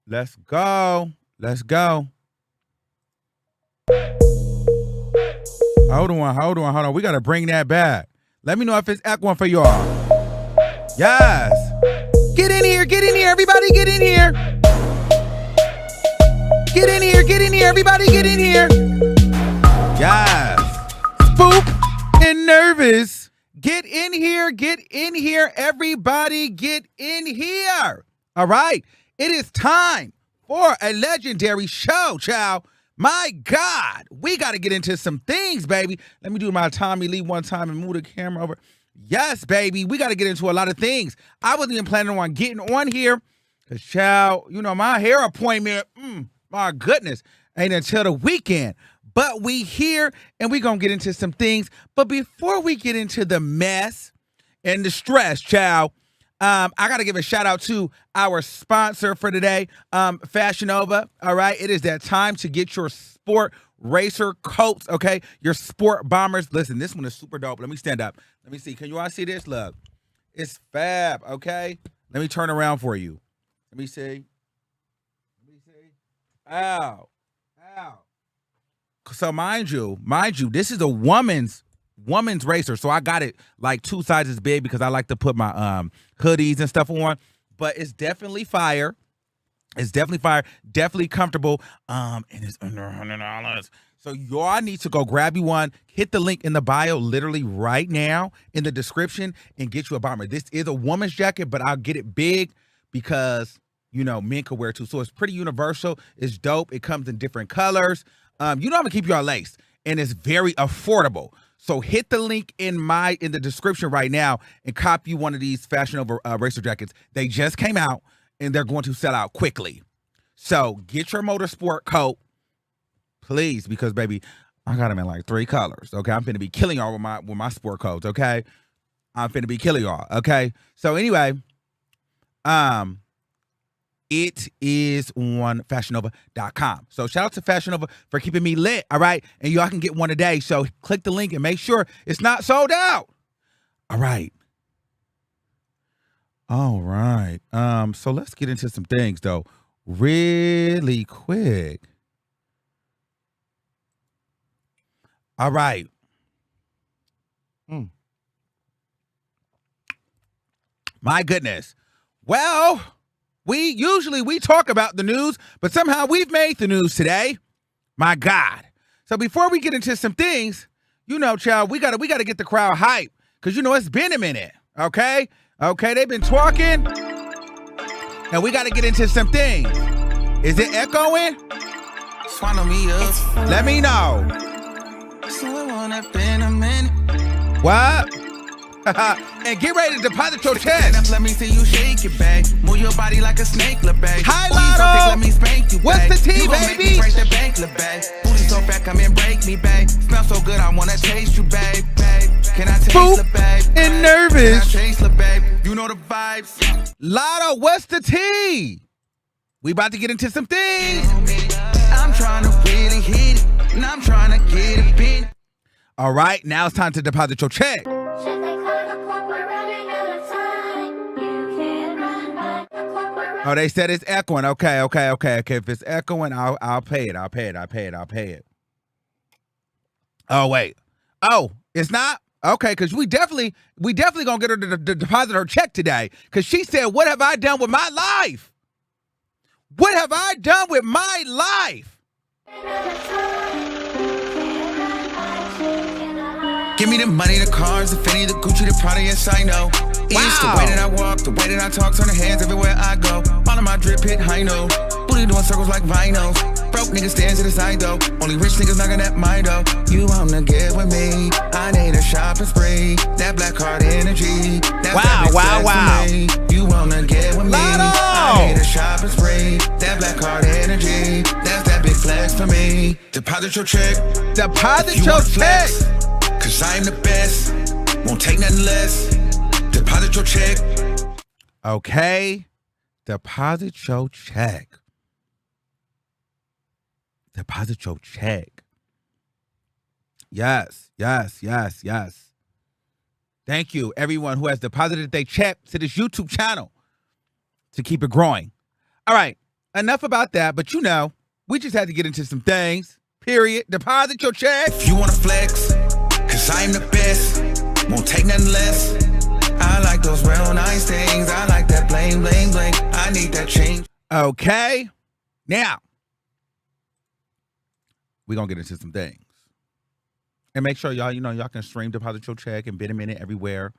Let's go. Let's go. Hold on. We got to bring that back. Let me know if it's echoing for y'all. Yes. Get in here, everybody get in here. Get in here, everybody get in here. Yes. Spook and nervous. Get in here, everybody get in here. All right. It is time for a legendary show, child. My God, we got to get into some things, baby. Let me do my Tommy Lee one time and move the camera over. Yes, baby, we got to get into a lot of things. I wasn't even planning on getting on here because, child, my hair appointment, my goodness, ain't until the weekend. But we here, and we going to get into some things. But before we get into the mess and the stress, child, I got to give a shout out to our sponsor for today, FashionNova. All right. It is that time to get your sport racer coats. Okay. Your sport bombers. Listen, this one is super dope. Let me stand up. Let me see. Can you all see this? Look, it's fab. Okay. Let me turn around for you. Let me see. Ow. So mind you, this is a woman's racer. So I got it like 2 sizes big because I like to put my hoodies and stuff on. But it's definitely fire. Definitely comfortable. And it's under $100. So y'all need to go grab you one. Hit the link in the bio literally right now in the description and get you a bomber. This is a woman's jacket, but I'll get it big because, men could wear it too. So it's pretty universal. It's dope. It comes in different colors. I'm gonna keep y'all laced, and it's very affordable. So hit the link in the description right now and copy one of these FashionNova racer jackets. They just came out, and they're going to sell out quickly. So get your motorsport coat, please, because baby, I got them in like 3 colors. Okay, I'm finna be killing y'all with my sport coats. Okay, I'm finna be killing y'all. Okay, so anyway, it is on FashionNova.com. So shout out to FashionNova for keeping me lit, all right? And y'all can get one today. So click the link and make sure it's not sold out. All right. So let's get into some things, though, really quick. All right. My goodness. Well, we talk about the news, but somehow we've made the news today. My God. So before we get into some things, child, we gotta get the crowd hype. Cause it's been a minute. Okay? They've been talking. And we gotta get into some things. Is it echoing? Swallow me up. Let me know. So it won't have been a minute. What? And get ready to deposit your check. Let me see you shake it, babe. Move your body like a snake, la babe. Hi, Lotto. Let me spank you, babe. What's the tea, you baby? Make me break the bank, la babe. Booty so fat, come and break me, babe. Smell so good, I wanna taste you, babe. Can I taste Spook la babe? and nervous. Can I taste la babe? You know the vibes. Lotto, what's the tea? We about to get into some things. I'm trying to really hit it, and I'm trying to get it big. All right, now it's time to deposit your check. Oh, they said it's echoing. Okay. If it's echoing, I'll pay it. I'll pay it. Oh, wait. Oh, it's not? Okay, because we definitely gonna get her to deposit her check today. Because she said, what have I done with my life? What have I done with my life? Give me the money, the cars, the Fendi, the Gucci, the Prada, yes I know. It's the way that I walk, the way that I talk, turn the hands everywhere I go. All of my drip hit high note, booty doing circles like vinyls. Broke niggas stands to the side though, only rich niggas knocking at my door. You wanna get with me, I need a shopping spree. That black card energy, that's that big flex for me. You wanna get with me, Lotto! I need a shopping spree. That black card energy, that's that big flex for me. Deposit your check, Deposit your check. Cause I'm the best, won't take nothing less. Deposit your check. Okay. Deposit your check. Deposit your check. Yes. Thank you, everyone who has deposited their check to this YouTube channel to keep it growing. All right. enough about that. But we just had to get into some things. Period. Deposit your check. If you wanna flex, cause I am the best, won't take nothing less. I like those real nice things. I like that bling, bling, bling. I need that change. Okay. Now, we're going to get into some things. And make sure y'all can stream Deposit Your Check and Bit a Minute everywhere.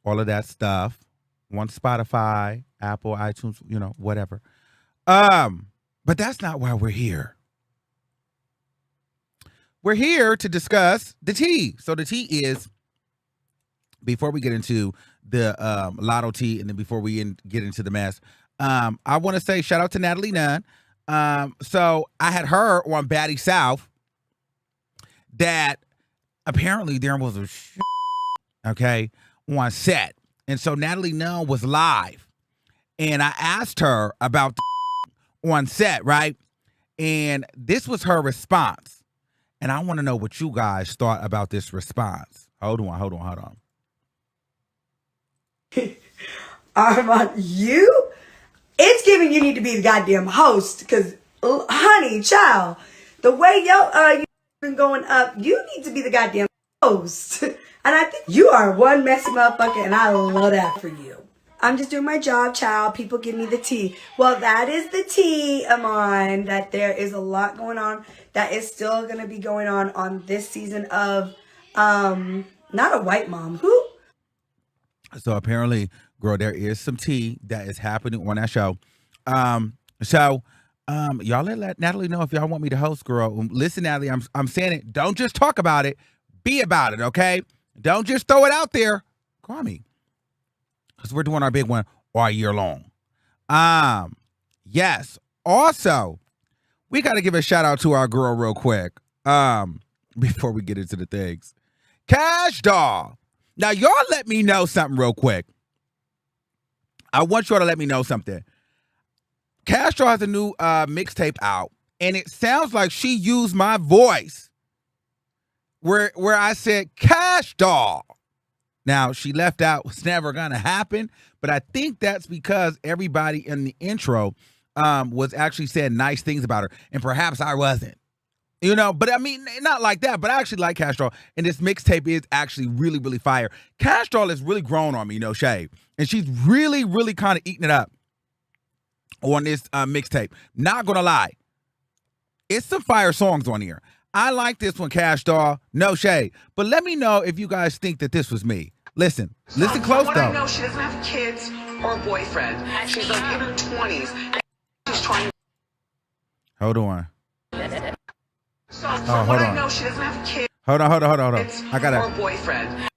All of that stuff. On Spotify, Apple, iTunes, whatever. But that's not why we're here. We're here to discuss the tea. So the tea is, before we get into the Lotto tea and then before we get into the mess, I want to say shout out to Natalie Nunn. So I had her on Batty South that apparently there was a on set. And so Natalie Nunn was live. And I asked her about the on set, right? And this was her response. And I want to know what you guys thought about this response. Hold on. Armon, it's giving you need to be the goddamn host, because, honey, child, the way you've been going up, you need to be the goddamn host. And I think you are one messy motherfucker, and I love that for you. I'm just doing my job, child. People give me the tea. Well, that is the tea, Armon, that there is a lot going on that is still going to be going on this season of, not a white mom. Who? So apparently, girl, there is some tea that is happening on that show. Y'all let Natalie know if y'all want me to host, girl. Listen, Natalie, I'm saying it. Don't just talk about it. Be about it, okay? Don't just throw it out there. Call me. Because we're doing our big one all year long. Yes. Also, we got to give a shout out to our girl real quick. Before we get into the things. Kash Doll. Now, y'all let me know something real quick. I want y'all to let me know something. Kash Doll has a new mixtape out, and it sounds like she used my voice where I said Kash Doll. Now, she left out "was never gonna happen," but I think that's because everybody in the intro was actually saying nice things about her, and perhaps I wasn't. But I mean, not like that, but I actually like Kash Doll, and this mixtape is actually really, really fire. Kash Doll has really grown on me, shade, and she's really, really kind of eating it up on this mixtape. Not gonna lie, it's some fire songs on here. I like this one, Kash Doll, no shade, but let me know if you guys think that this was me. Listen close, though. I know she doesn't have kids or a boyfriend. She's like in her 20s. She's trying. Hold on. So from what I know, she doesn't have kids. Hold on. I gotta. Or a boyfriend.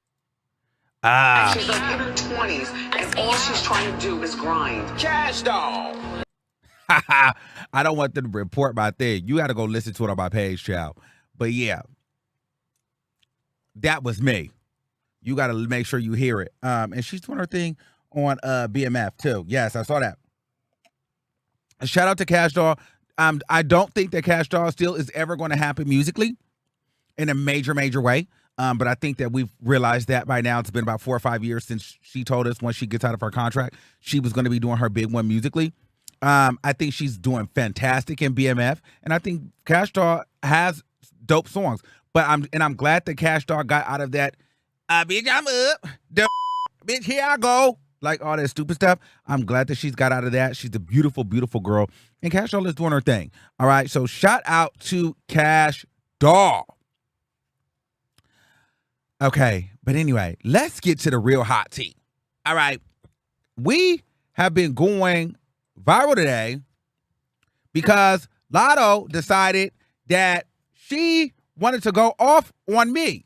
She's like in her 20s, and all she's trying to do is grind. Kash Doll. I don't want them to report my thing. You got to go listen to it on my page, child. But yeah, that was me. You got to make sure you hear it. And she's doing her thing on BMF too. Yes, I saw that. A shout out to Kash Doll. I don't think that Kash Doll still is ever going to happen musically in a major, major way. But I think that we've realized that by now. It's been about 4 or 5 years since she told us once she gets out of her contract, she was going to be doing her big one musically. I think she's doing fantastic in BMF. And I think Kash Doll has dope songs. But I'm glad that Kash Doll got out of that, bitch, I'm up. Bitch, here I go. Like all that stupid stuff. I'm glad that she's got out of that. She's a beautiful, beautiful girl. And Kash Doll is doing her thing. All right. So shout out to Kash Doll. Okay. But anyway, let's get to the real hot tea. All right. We have been going viral today because Lotto decided that she wanted to go off on me.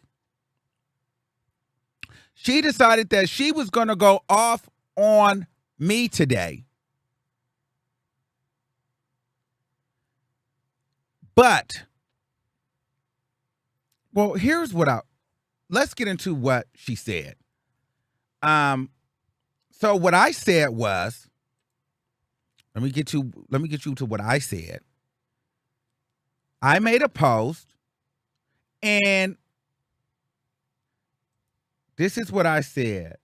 She decided that she was going to go off on me today. But, well, here's what let's get into what she said. So what I said was, let me get you to what I said. I made a post, and this is what I said.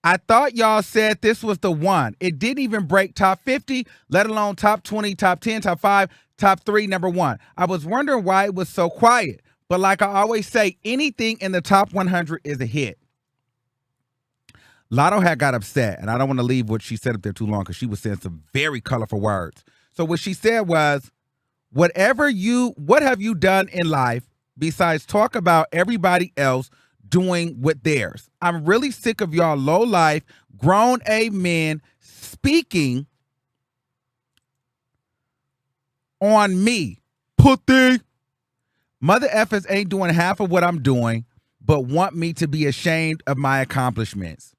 I thought y'all said this was the one. It didn't even break top 50, let alone top 20, top 10, top 5, top 3, number 1. I was wondering why it was so quiet. But like I always say, anything in the top 100 is a hit. Lotto had got upset, and I don't want to leave what she said up there too long because she was saying some very colorful words. So what she said was, what have you done in life besides talk about everybody else doing with theirs? I'm really sick of y'all low life, grown A men speaking on me. Pussy. Mother effers ain't doing half of what I'm doing, but want me to be ashamed of my accomplishments.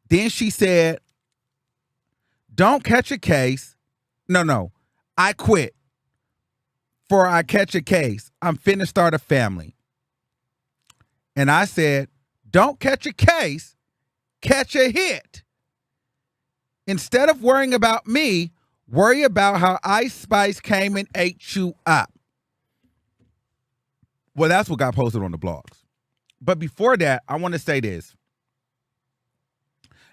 Then she said, don't catch a case. No, I quit. For I catch a case. I'm finna start a family. And I said, don't catch a case, catch a hit. Instead of worrying about me, worry about how Ice Spice came and ate you up. Well, that's what got posted on the blogs. But before that, I want to say this.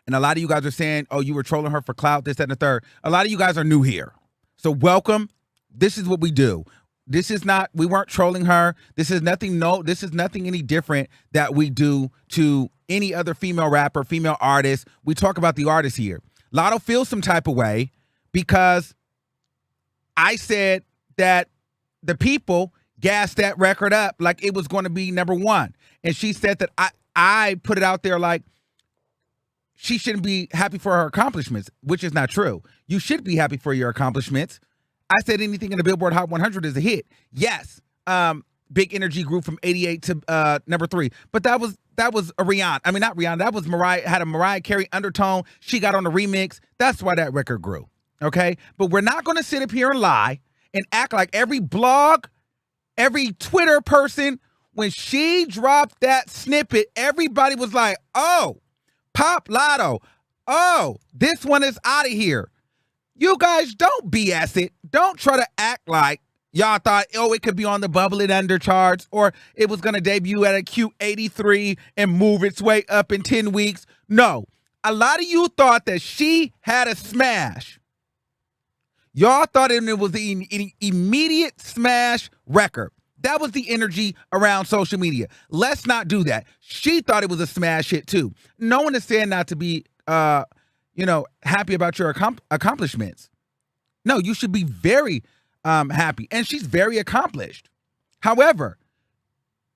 And a lot of you guys are saying, oh, you were trolling her for clout, this, that, and the third. A lot of you guys are new here. So welcome. This is what we do. This is not, we weren't trolling her. This is nothing any different that we do to any other female rapper, female artist. We talk about the artist here. Lotto feels some type of way because I said that the people gassed that record up like it was going to be number 1. And she said that I put it out there like she shouldn't be happy for her accomplishments, which is not true. You should be happy for your accomplishments. I said anything in the Billboard Hot 100 is a hit. Yes, Big Energy grew from 88 to number 3. But that was a Rihanna. I mean, not Rihanna. That was Mariah, had a Mariah Carey undertone. She got on the remix. That's why that record grew, okay? But we're not going to sit up here and lie and act like every blog, every Twitter person, when she dropped that snippet, everybody was like, oh, Pop Lotto. Oh, this one is out of here. You guys don't BS it. Don't try to act like y'all thought, oh, it could be on the Bubble It Under charts or it was going to debut at a cute 83 and move its way up in 10 weeks. No, a lot of you thought that she had a smash. Y'all thought it was the immediate smash record. That was the energy around social media. Let's not do that. She thought it was a smash hit too. No one is saying not to be, happy about your accomplishments. No, you should be very happy. And she's very accomplished. However,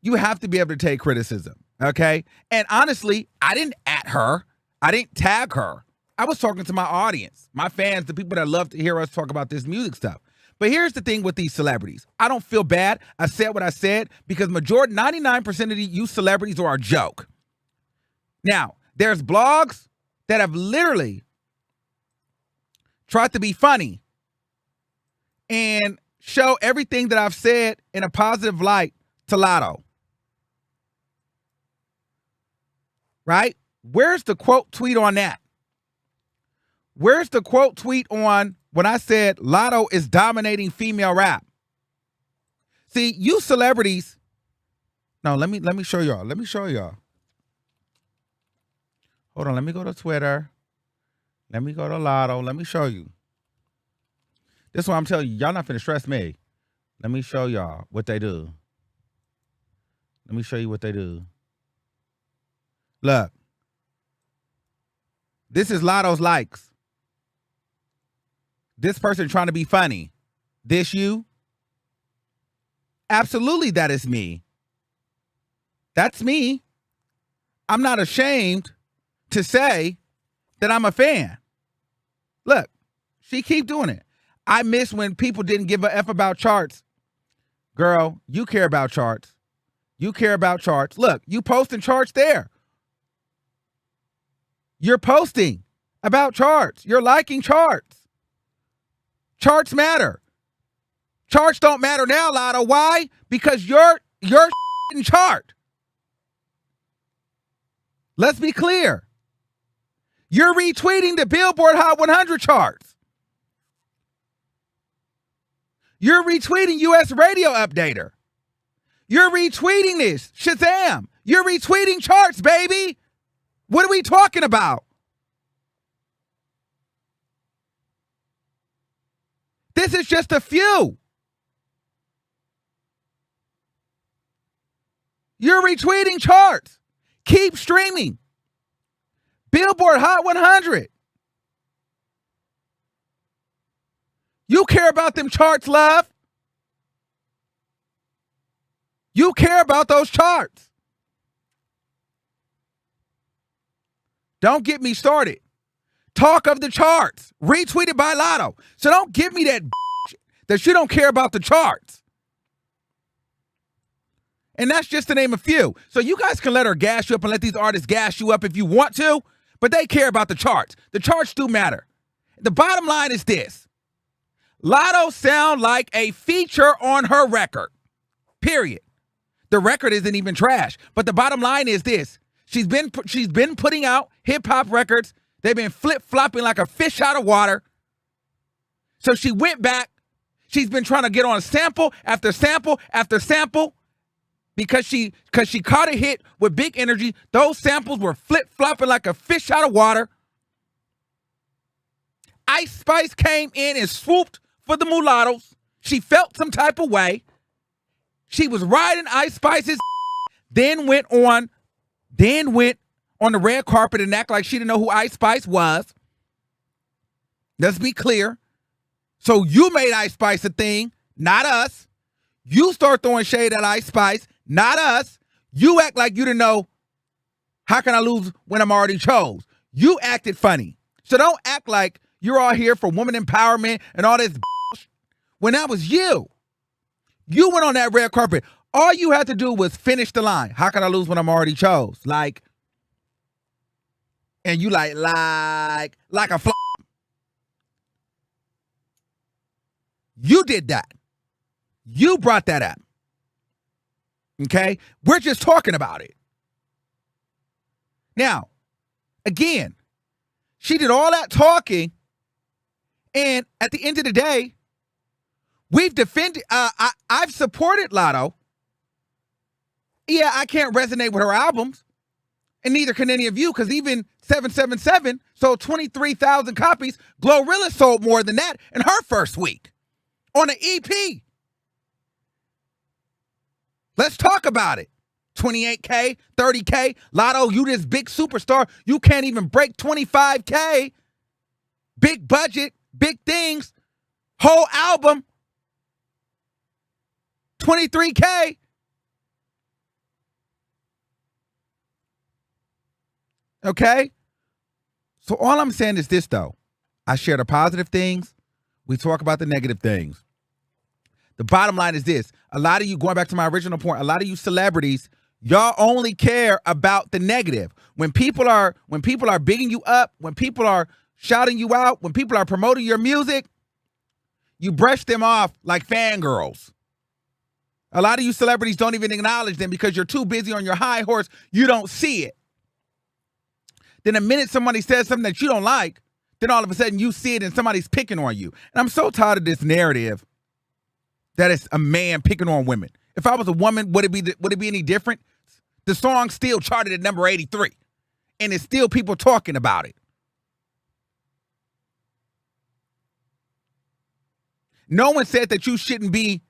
you have to be able to take criticism, okay? And honestly, I didn't at her. I didn't tag her. I was talking to my audience, my fans, the people that love to hear us talk about this music stuff. But here's the thing with these celebrities. I don't feel bad. I said what I said because 99% of you celebrities are a joke. Now, there's blogs that have literally tried to be funny and show everything that I've said in a positive light to Lotto. Right? Where's the quote tweet on that? Where's the quote tweet on when I said Lotto is dominating female rap? See, you celebrities. No, let me show y'all. Let me show y'all. Hold on, let me go to Twitter. Let me go to Lotto. Let me show you. This is what I'm telling you. Y'all not finna stress me. Let me show y'all what they do. Let me show you what they do. Look. This is Lotto's likes. This person trying to be funny. This you? Absolutely, that is me. That's me. I'm not ashamed to say that I'm a fan. Look, she keep doing it. I miss when people didn't give a F about charts. Girl, you care about charts. You care about charts. Look, you posting charts there. You're posting about charts. You're liking charts. Charts matter. Charts don't matter now, Lotto. Why? Because you're in chart. Let's be clear. You're retweeting the Billboard Hot 100 charts. You're retweeting US Radio Updater. You're retweeting this. Shazam. You're retweeting charts, baby. What are we talking about? This is just a few. You're retweeting charts. Keep streaming. Billboard Hot 100. You care about them charts, love. You care about those charts. Don't get me started. Talk of the charts. Retweeted by Lotto. So don't give me that you don't care about the charts. And that's just to name a few. So you guys can let her gas you up and let these artists gas you up if you want to, but they care about the charts. The charts do matter. The bottom line is this. Lotto sound like a feature on her record. Period. The record isn't even trash. But the bottom line is this. She's been putting out hip-hop records. They've been flip-flopping like a fish out of water. So she went back. She's been trying to get on sample after sample after sample because she caught a hit with big energy. Those samples were flip-flopping like a fish out of water. Ice Spice came in and swooped for the mulattoes. She felt some type of way. She was riding Ice Spice's then went on the red carpet and act like she didn't know who Ice Spice was. Let's be clear. So you made Ice Spice a thing, not us. You start throwing shade at Ice Spice, not us. You act like you didn't know how can I lose when I'm already chose. You acted funny. So don't act like you're all here for woman empowerment and all this when that was you. You went on that red carpet. All you had to do was finish the line. How can I lose when I'm already chose? And you like a fly. You did that. You brought that up. Okay? We're just talking about it. Now, again, she did all that talking, and at the end of the day, we've defended, I've supported Lotto. Yeah, I can't resonate with her albums, and neither can any of you, because even 777 sold 23,000 copies. Glorilla sold more than that in her first week on an EP. Let's talk about it. 28K, 30K. Lotto, you this big superstar. You can't even break 25K. Big budget, big things. Whole album. 23K. Okay? So all I'm saying is this, though. I share the positive things. We talk about the negative things. The bottom line is this. A lot of you, going back to my original point, a lot of you celebrities, y'all only care about the negative. When people are bigging you up, when people are shouting you out, when people are promoting your music, you brush them off like fangirls. A lot of you celebrities don't even acknowledge them because you're too busy on your high horse. You don't see it. Then the minute somebody says something that you don't like, then all of a sudden you see it and somebody's picking on you. And I'm so tired of this narrative that it's a man picking on women. If I was a woman, would it be any different? The song still charted at number 83. And it's still people talking about it. No one said that you shouldn't be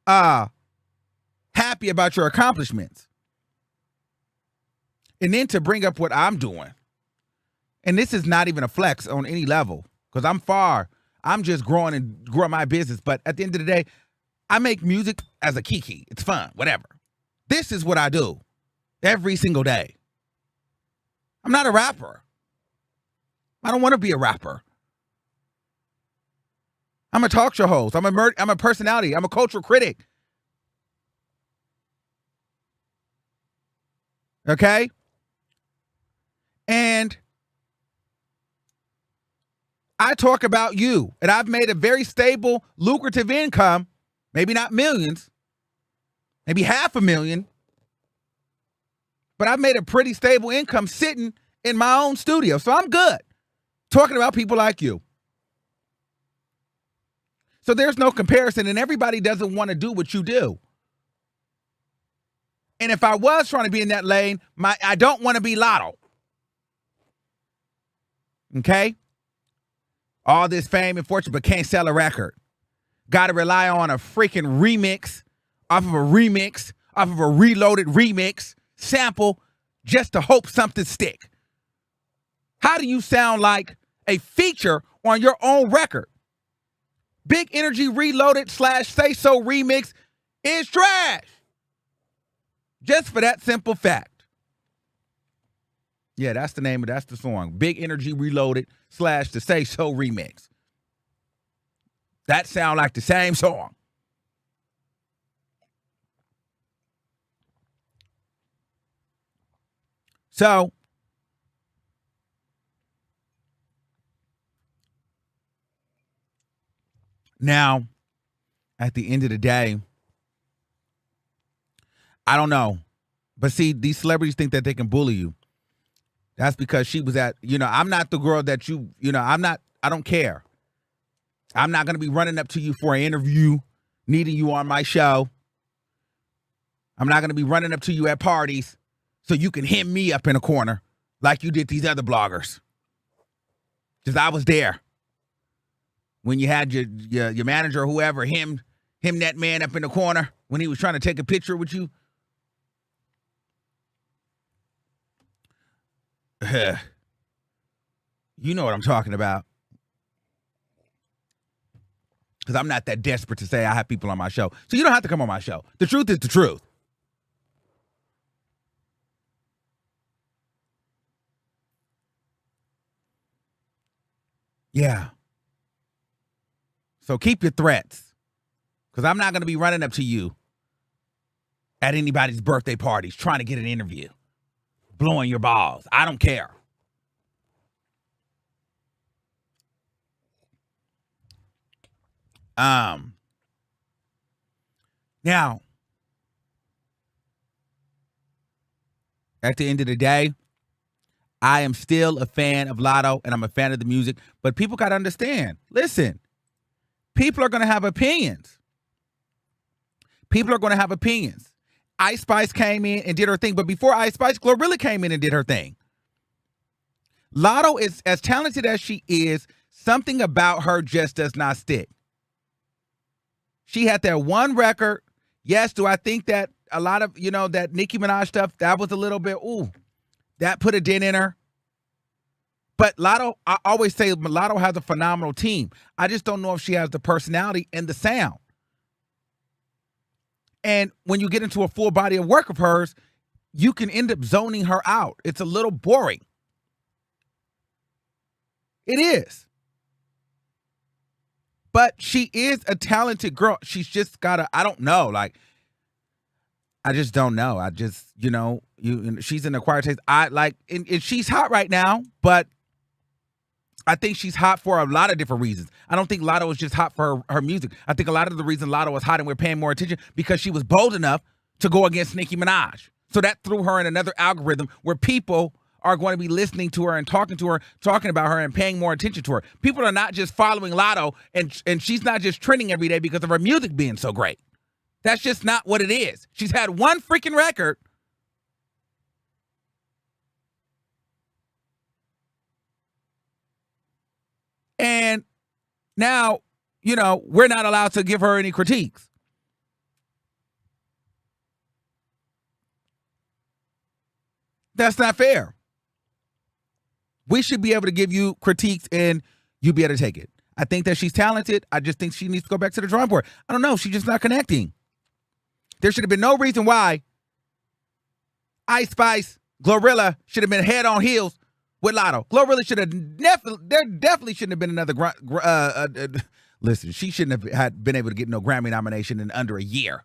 happy about your accomplishments. And then to bring up what I'm doing, and this is not even a flex on any level, because I'm just growing my business. But at the end of the day, I make music as a kiki. It's fun, whatever. This is what I do every single day. I'm not a rapper. I don't want to be a rapper. I'm a talk show host. I'm a personality. I'm a cultural critic. Okay? And I talk about you. And I've made a very stable, lucrative income. Maybe not millions. Maybe $500,000. But I've made a pretty stable income sitting in my own studio. So I'm good talking about people like you. So there's no comparison, and everybody doesn't want to do what you do. And if I was trying to be in that lane, I don't want to be Lotto. Okay? All this fame and fortune, but can't sell a record. Got to rely on a freaking remix off of a remix, off of a reloaded remix sample just to hope something stick. How do you sound like a feature on your own record? Big Energy Reloaded / Say So remix is trash. Just for that simple fact. Yeah, that's the song. Big Energy Reloaded / the Say So remix. That sound like the same song. So, now, at the end of the day, I don't know. But see, these celebrities think that they can bully you. That's because she was at, I'm not the girl that I don't care. I'm not going to be running up to you for an interview, needing you on my show. I'm not going to be running up to you at parties so you can hem me up in a corner like you did these other bloggers. Because I was there when you had your manager or whoever hem that man up in the corner when he was trying to take a picture with you. You know what I'm talking about. Because I'm not that desperate to say I have people on my show. So you don't have to come on my show. The truth is the truth. Yeah. So keep your threats. Because I'm not going to be running up to you at anybody's birthday parties trying to get an interview. Blowing your balls. I don't care. Now, at the end of the day, I am still a fan of Lotto and I'm a fan of the music, but people got to understand. Listen, people are going to have opinions. People are going to have opinions. Ice Spice came in and did her thing, but before Ice Spice, Glorilla came in and did her thing. Lotto is as talented as she is, something about her just does not stick. She had that one record. Yes, do I think that a lot of, that Nicki Minaj stuff, that was a little bit, that put a dent in her. But Lotto, I always say Lotto has a phenomenal team. I just don't know if she has the personality and the sound. And when you get into a full body of work of hers, you can end up zoning her out. It's a little boring. It is. But she is a talented girl. She's just got to, I don't know. I just don't know. I just, she's an acquired taste. And she's hot right now, but I think she's hot for a lot of different reasons. I don't think Lotto is just hot for her music. I think a lot of the reason Lotto was hot and we're paying more attention because she was bold enough to go against Nicki Minaj. So that threw her in another algorithm where people are going to be listening to her and talking to her, talking about her and paying more attention to her. People are not just following Lotto and she's not just trending every day because of her music being so great. That's just not what it is. She's had one freaking record. And now, we're not allowed to give her any critiques. That's not fair. We should be able to give you critiques and you be able to take it. I think that she's talented. I just think she needs to go back to the drawing board. I don't know. She's just not connecting. There should have been no reason why Ice Spice, Glorilla should have been head on heels with Lotto. Glorilla should have there definitely shouldn't have been another. Listen, she shouldn't have been able to get no Grammy nomination in under a year.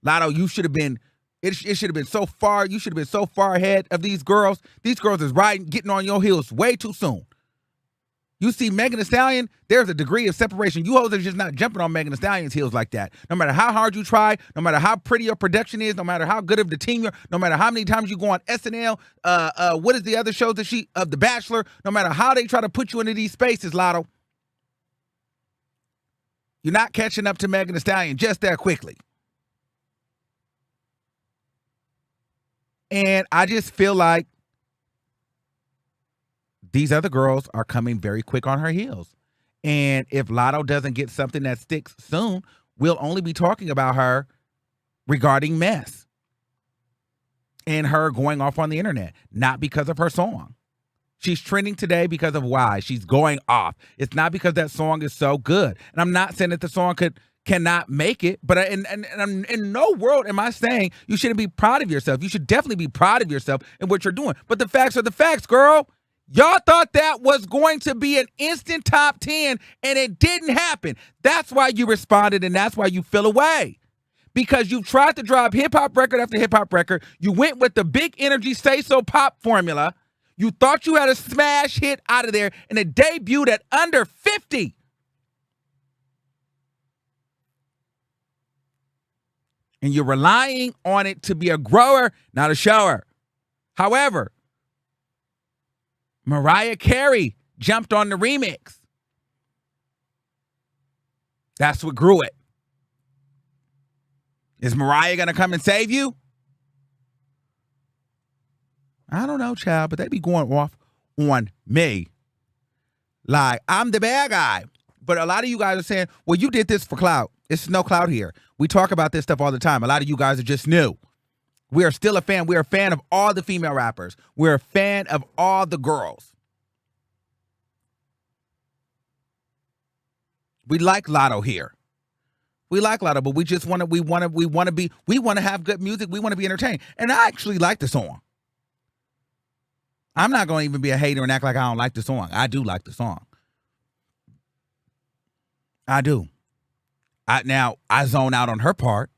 Lotto, you should have been. It should have been so far. You should have been so far ahead of these girls. These girls is getting on your heels way too soon. You see Megan Thee Stallion, there's a degree of separation. You hoes are just not jumping on Megan Thee Stallion's heels like that. No matter how hard you try, no matter how pretty your production is, no matter how good of the team you're, no matter how many times you go on SNL, what is the other shows that The Bachelor, no matter how they try to put you into these spaces, Lotto, you're not catching up to Megan Thee Stallion just that quickly. And I just feel like these other girls are coming very quick on her heels. And if Lotto doesn't get something that sticks soon, we'll only be talking about her regarding mess and her going off on the internet, not because of her song. She's trending today because of why she's going off. It's not because that song is so good. And I'm not saying that the song cannot make it, but in no world am I saying you shouldn't be proud of yourself. You should definitely be proud of yourself and what you're doing. But the facts are the facts, girl. Y'all thought that was going to be an instant top 10, and it didn't happen. That's why you responded, and that's why you fell away. Because you tried to drop hip-hop record after hip-hop record. You went with the big energy say-so pop formula. You thought you had a smash hit out of there, and it debuted at under 50. And you're relying on it to be a grower, not a shower. However, Mariah Carey jumped on the remix. That's what grew it. Is Mariah going to come and save you? I don't know, child, but they be going off on me. Like, I'm the bad guy. But a lot of you guys are saying, well, you did this for clout. It's no clout here. We talk about this stuff all the time. A lot of you guys are just new. We are still a fan. We are a fan of all the female rappers. We're a fan of all the girls. We like Lotto here. We like Lotto, but we just want to have good music. We want to be entertained. And I actually like the song. I'm not going to even be a hater and act like I don't like the song. I do like the song. I do. Now, I zone out on her part.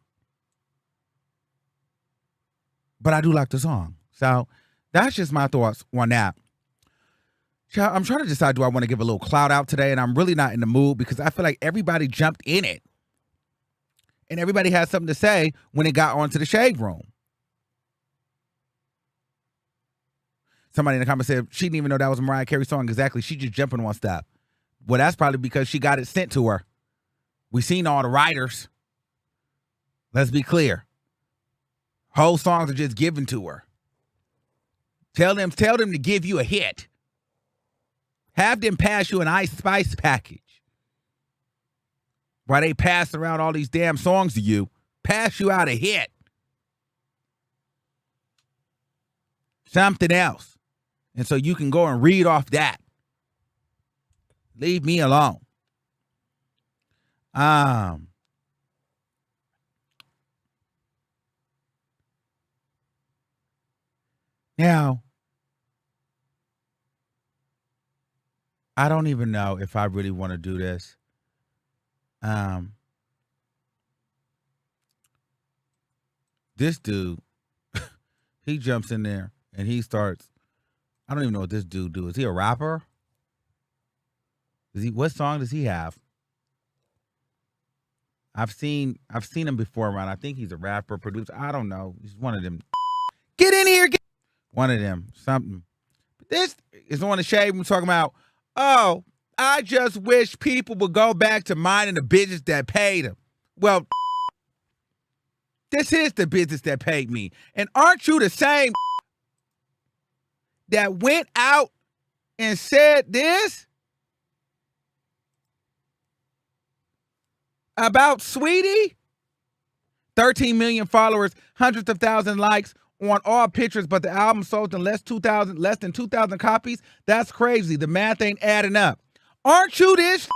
But I do like the song. So that's just my thoughts on that. I'm trying to decide, do I want to give a little clout out today? And I'm really not in the mood because I feel like everybody jumped in it. And everybody had something to say when it got onto the Shade Room. Somebody in the comments said she didn't even know that was a Mariah Carey song. Exactly. She just jumping on stuff. Well, that's probably because she got it sent to her. We seen all the writers. Let's be clear. Whole songs are just given to her. Tell them to give you a hit. Have them pass you an Ice Spice package. While they pass around all these damn songs to you, pass you out a hit. Something else. And so you can go and read off that. Leave me alone. Now, I don't even know if I really want to do this. This dude, he jumps in there and he starts. I don't even know what this dude do. Is he a rapper? What song does he have? I've seen him before around. I think he's a rapper, producer. I don't know. He's one of them. Get in here. One of them. Something. This is on the Shade Room talking about, oh, I just wish people would go back to minding the business that paid them. Well, this is the business that paid me. And aren't you the same that went out and said this about Sweetie? 13 million followers, hundreds of thousands likes on all pictures, but the album sold in less than 2,000 copies. That's crazy. The math ain't adding up. Aren't you this?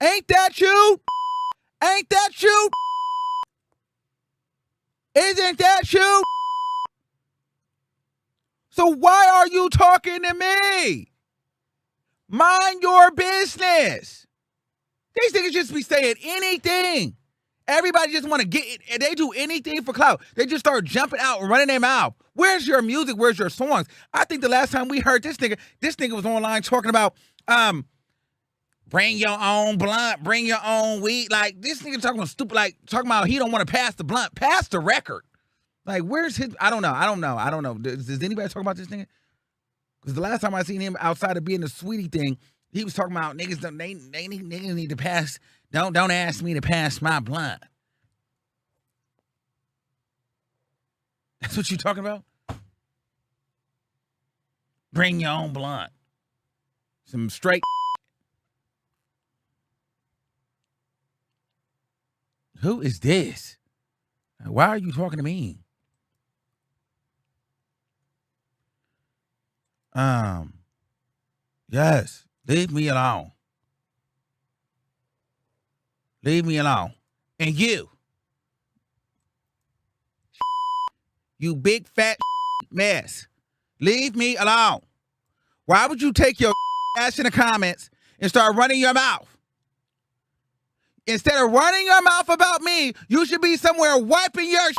Ain't that you? Ain't that you? Isn't that you? So why are you talking to me? Mind your business. These niggas just be saying anything. Everybody just want to get it, and they do anything for clout. They just start jumping out and running their mouth. Where's your music? Where's your songs? I think the last time we heard this nigga was online talking about bring your own blunt, bring your own weed. Like, this nigga talking stupid, like talking about he don't want to pass the blunt, pass the record. Like, where's his? I don't know. Does anybody talk about this nigga? Because the last time I seen him outside of being the Sweetie thing, he was talking about niggas. Niggas need to pass. Don't ask me to pass my blunt. That's what you talking about? Bring your own blunt. Some straight. Who is this? Why are you talking to me? Yes. Leave me alone. Leave me alone. And you big fat mess. Leave me alone. Why would you take your ass in the comments and start running your mouth? Instead of running your mouth about me, you should be somewhere wiping your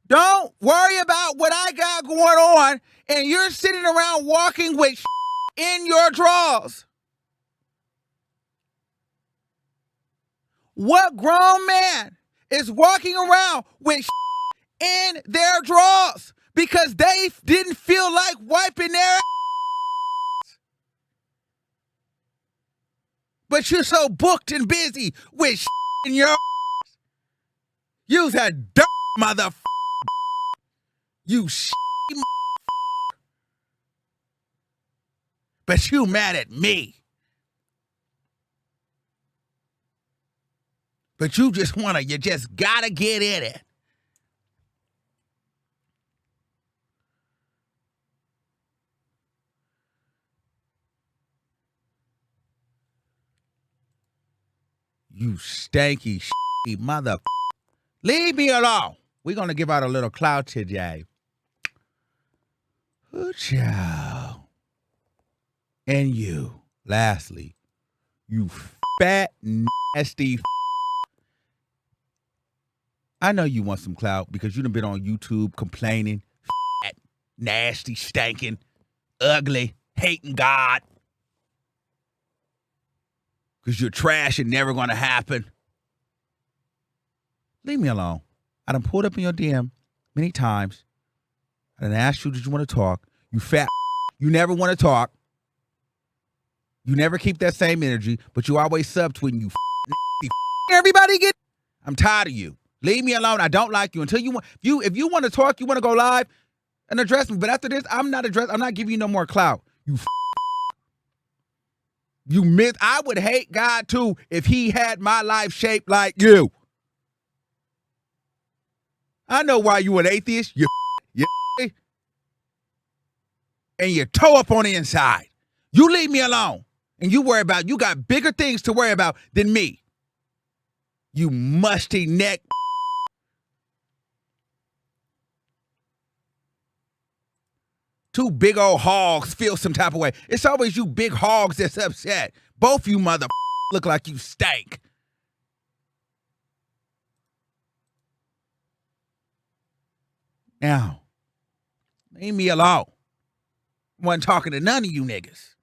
Don't worry about what I got going on, and you're sitting around walking with in your drawers. What grown man is walking around with in their drawers because they didn't feel like wiping their ass? But you're so booked and busy with in your ass. You's a dirt motherfucker. You but you mad at me. But you just gotta get in it. You stanky mother. Leave me alone. We're gonna give out a little clout today. Ooh, child. And you, lastly, you fat, nasty. I know you want some clout because you done been on YouTube complaining, fat, nasty, stinking, ugly, hating God. Because you're trash and never gonna happen. Leave me alone. I done pulled up in your DM many times. I done asked you, did you want to talk? You fat. You never want to talk. You never keep that same energy, but you always subtweeting. You everybody get. I'm tired of you. Leave me alone. I don't like you until you want. If you want to talk, you want to go live and address me. But after this, I'm not giving you no more clout. You miss. I would hate God too if he had my life shaped like you. I know why you an atheist. You and you toe up on the inside. You leave me alone. And you got bigger things to worry about than me. You musty neck. Two big old hogs feel some type of way. It's always you big hogs that's upset. Both you mother look like you stank. Now, leave me alone. I wasn't talking to none of you niggas.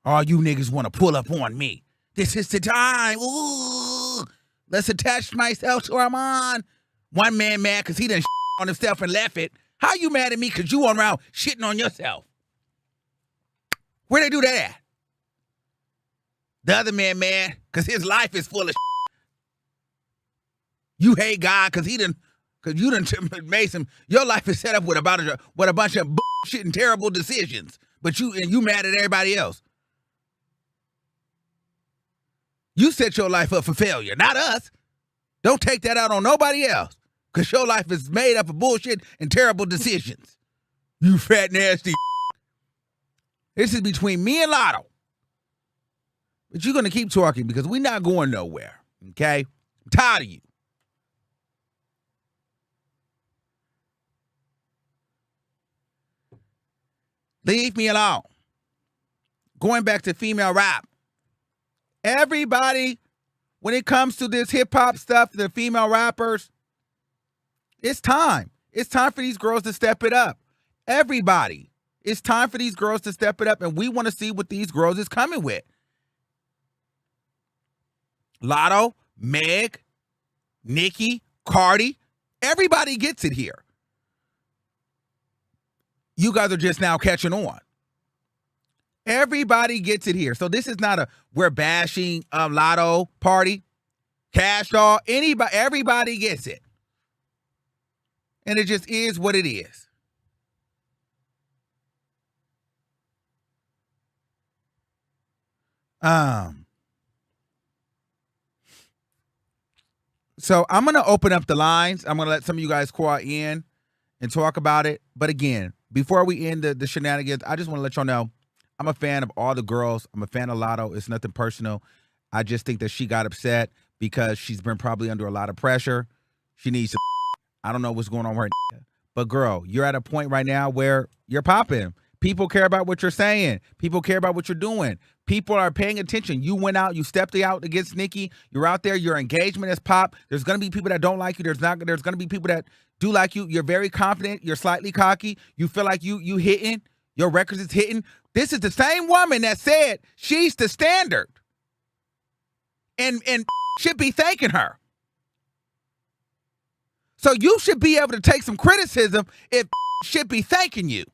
All you niggas want to pull up on me. This is the time. Ooh, let's attach myself to Armon. One man mad because he done on himself and left it. How you mad at me because you on around shitting on yourself? Where they do that at? The other man mad because his life is full of You hate God because you done made some. Your life is set up with a bunch of bullshit and terrible decisions. But you mad at everybody else. You set your life up for failure, not us. Don't take that out on nobody else. Because your life is made up of bullshit and terrible decisions. You fat, nasty. This is between me and Lotto. But you're going to keep talking because we're not going nowhere. Okay? I'm tired of you. Leave me alone. Going back to female rap. Everybody, when it comes to this hip-hop stuff, the female rappers, it's time. It's time for these girls to step it up. Everybody. It's time for these girls to step it up, and we want to see what these girls is coming with. Lotto, Meg, Nicki, Cardi, everybody gets it here. You guys are just now catching on. Everybody gets it here. So this is not a we're bashing Lotto party, Kash Doll. Everybody gets it. And it just is what it is. So I'm going to open up the lines. I'm going to let some of you guys call in and talk about it. But again, before we end the shenanigans, I just want to let y'all know I'm a fan of all the girls. I'm a fan of Lotto. It's nothing personal. I just think that she got upset because she's been probably under a lot of pressure. She needs to, I don't know what's going on with her. But girl, you're at a point right now where you're popping. People care about what you're saying. People care about what you're doing. People are paying attention. You went out, you stepped out against Nikki. You're out there, your engagement is pop. There's going to be people that don't like you. There's going to be people that do like you. You're very confident. You're slightly cocky. You feel like you hitting. Your records is hitting. This is the same woman that said she's the standard. And should be thanking her. So you should be able to take some criticism if should be thanking you.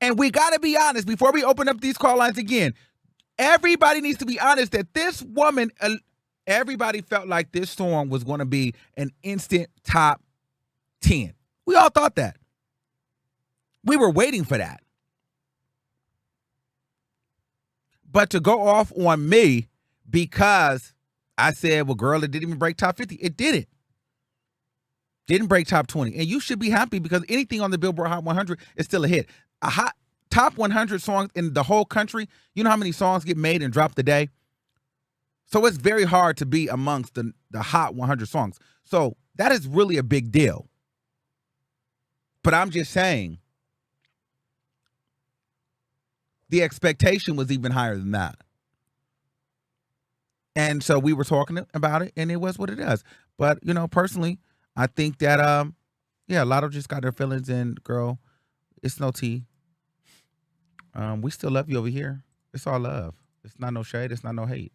And we got to be honest before we open up these call lines again. Everybody needs to be honest that this woman, everybody felt like this song was going to be an instant top 10. We all thought that. We were waiting for that. But to go off on me because I said, well, girl, it didn't even break top 50. It didn't. Didn't break top 20. And you should be happy because anything on the Billboard Hot 100 is still a hit. A hot top 100 songs in the whole country. You know how many songs get made and dropped a day? So it's very hard to be amongst the hot 100 songs. So that is really a big deal. But I'm just saying the expectation was even higher than that. And so we were talking about it, and it was what it is. But, you know, personally, I think that, Lotto just got her feelings, and girl, it's no tea. We still love you over here. It's all love. It's not no shade. It's not no hate.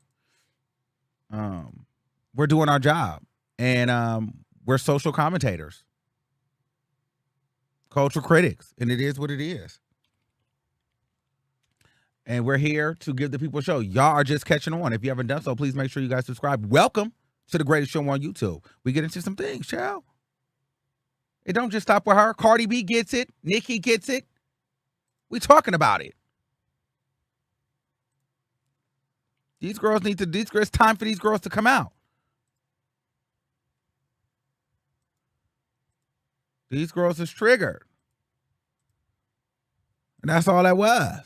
We're doing our job, and we're social commentators, cultural critics, and it is what it is. And we're here to give the people a show. Y'all are just catching on. If you haven't done so, please make sure you guys subscribe. Welcome to the greatest show on YouTube. We get into some things, shall? It don't just stop with her. Cardi B gets it. Nikki gets it. We talking about it. It's time for these girls to come out. These girls is triggered. And that's all that was.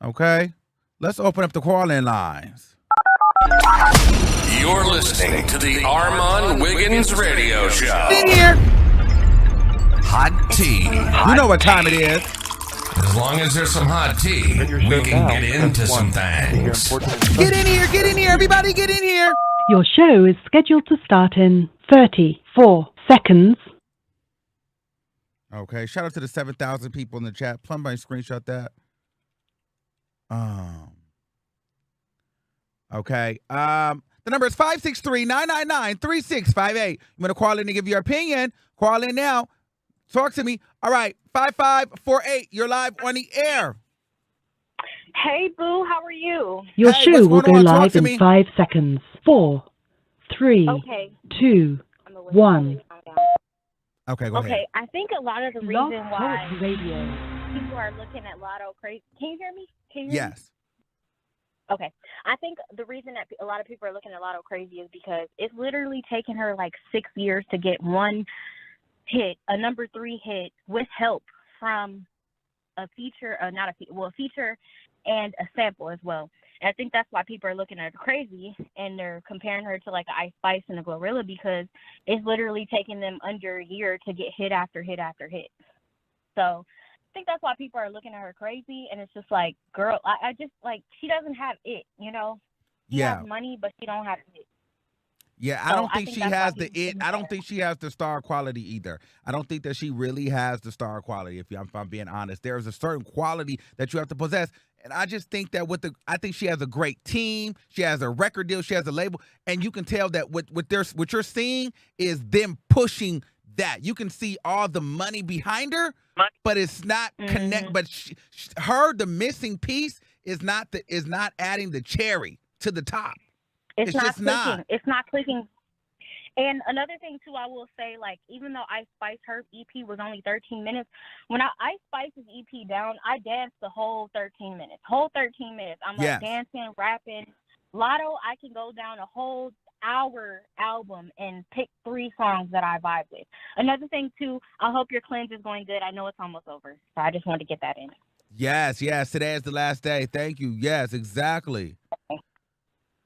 Okay, let's open up the call-in lines. You're listening to the Armon Wiggins Radio Show. In here. Hot tea. You know what time it is. As long as there's some hot tea, we can get into some things. Get in here, everybody get in here. Your show is scheduled to start in 34 seconds. Okay, shout out to the 7,000 people in the chat. Somebody screenshot that. Okay. The number is 563-999-3658. You want to call in and give your opinion? Call in now. Talk to me. All right. 5548. You're live on the air. Hey, Boo. How are you? Your Hey, show what's will go going on? Talk live to in me. 5 seconds. 4, 3, Okay. 2, I'm gonna 1. Okay, go ahead. Okay, I think a lot of the Love reason why Talk Radio. people are looking at Lotto crazy. Can you hear me? Can you hear me? Yes. Okay. I think the reason that a lot of people are looking at Lotto crazy is because it's literally taken her like 6 years to get one hit, a number 3 hit with help from a feature, a feature and a sample as well. And I think that's why people are looking at her crazy and they're comparing her to like Ice Spice and a Glorilla because it's literally taking them under a year to get hit after hit after hit. So I think that's why people are looking at her crazy, and it's just like, girl, I just like, she doesn't have it, you know? She Yeah. has money, but she don't have it. Yeah, I So don't I think think she that's why has the people it. think I don't that. think she has the star quality either. I don't think that she really has the star quality, if I'm being honest. There's a certain quality that you have to possess. And I just think that I think she has a great team. She has a record deal. She has a label, and you can tell that what you're seeing is them pushing that. You can see all the money behind her, but it's not connect. But the missing piece is not adding the cherry to the top. It's not just clicking. not. It's not clicking. And another thing too, I will say, like, even though Ice Spice, her EP was only 13 minutes, when Ice Spice's EP down, I danced the whole 13 minutes. I'm like dancing, rapping. Lotto, I can go down a whole hour album and pick 3 songs that I vibe with. Another thing too, I hope your cleanse is going good. I know it's almost over, so I just wanted to get that in. Yes. Today is the last day. Thank you. Yes, exactly.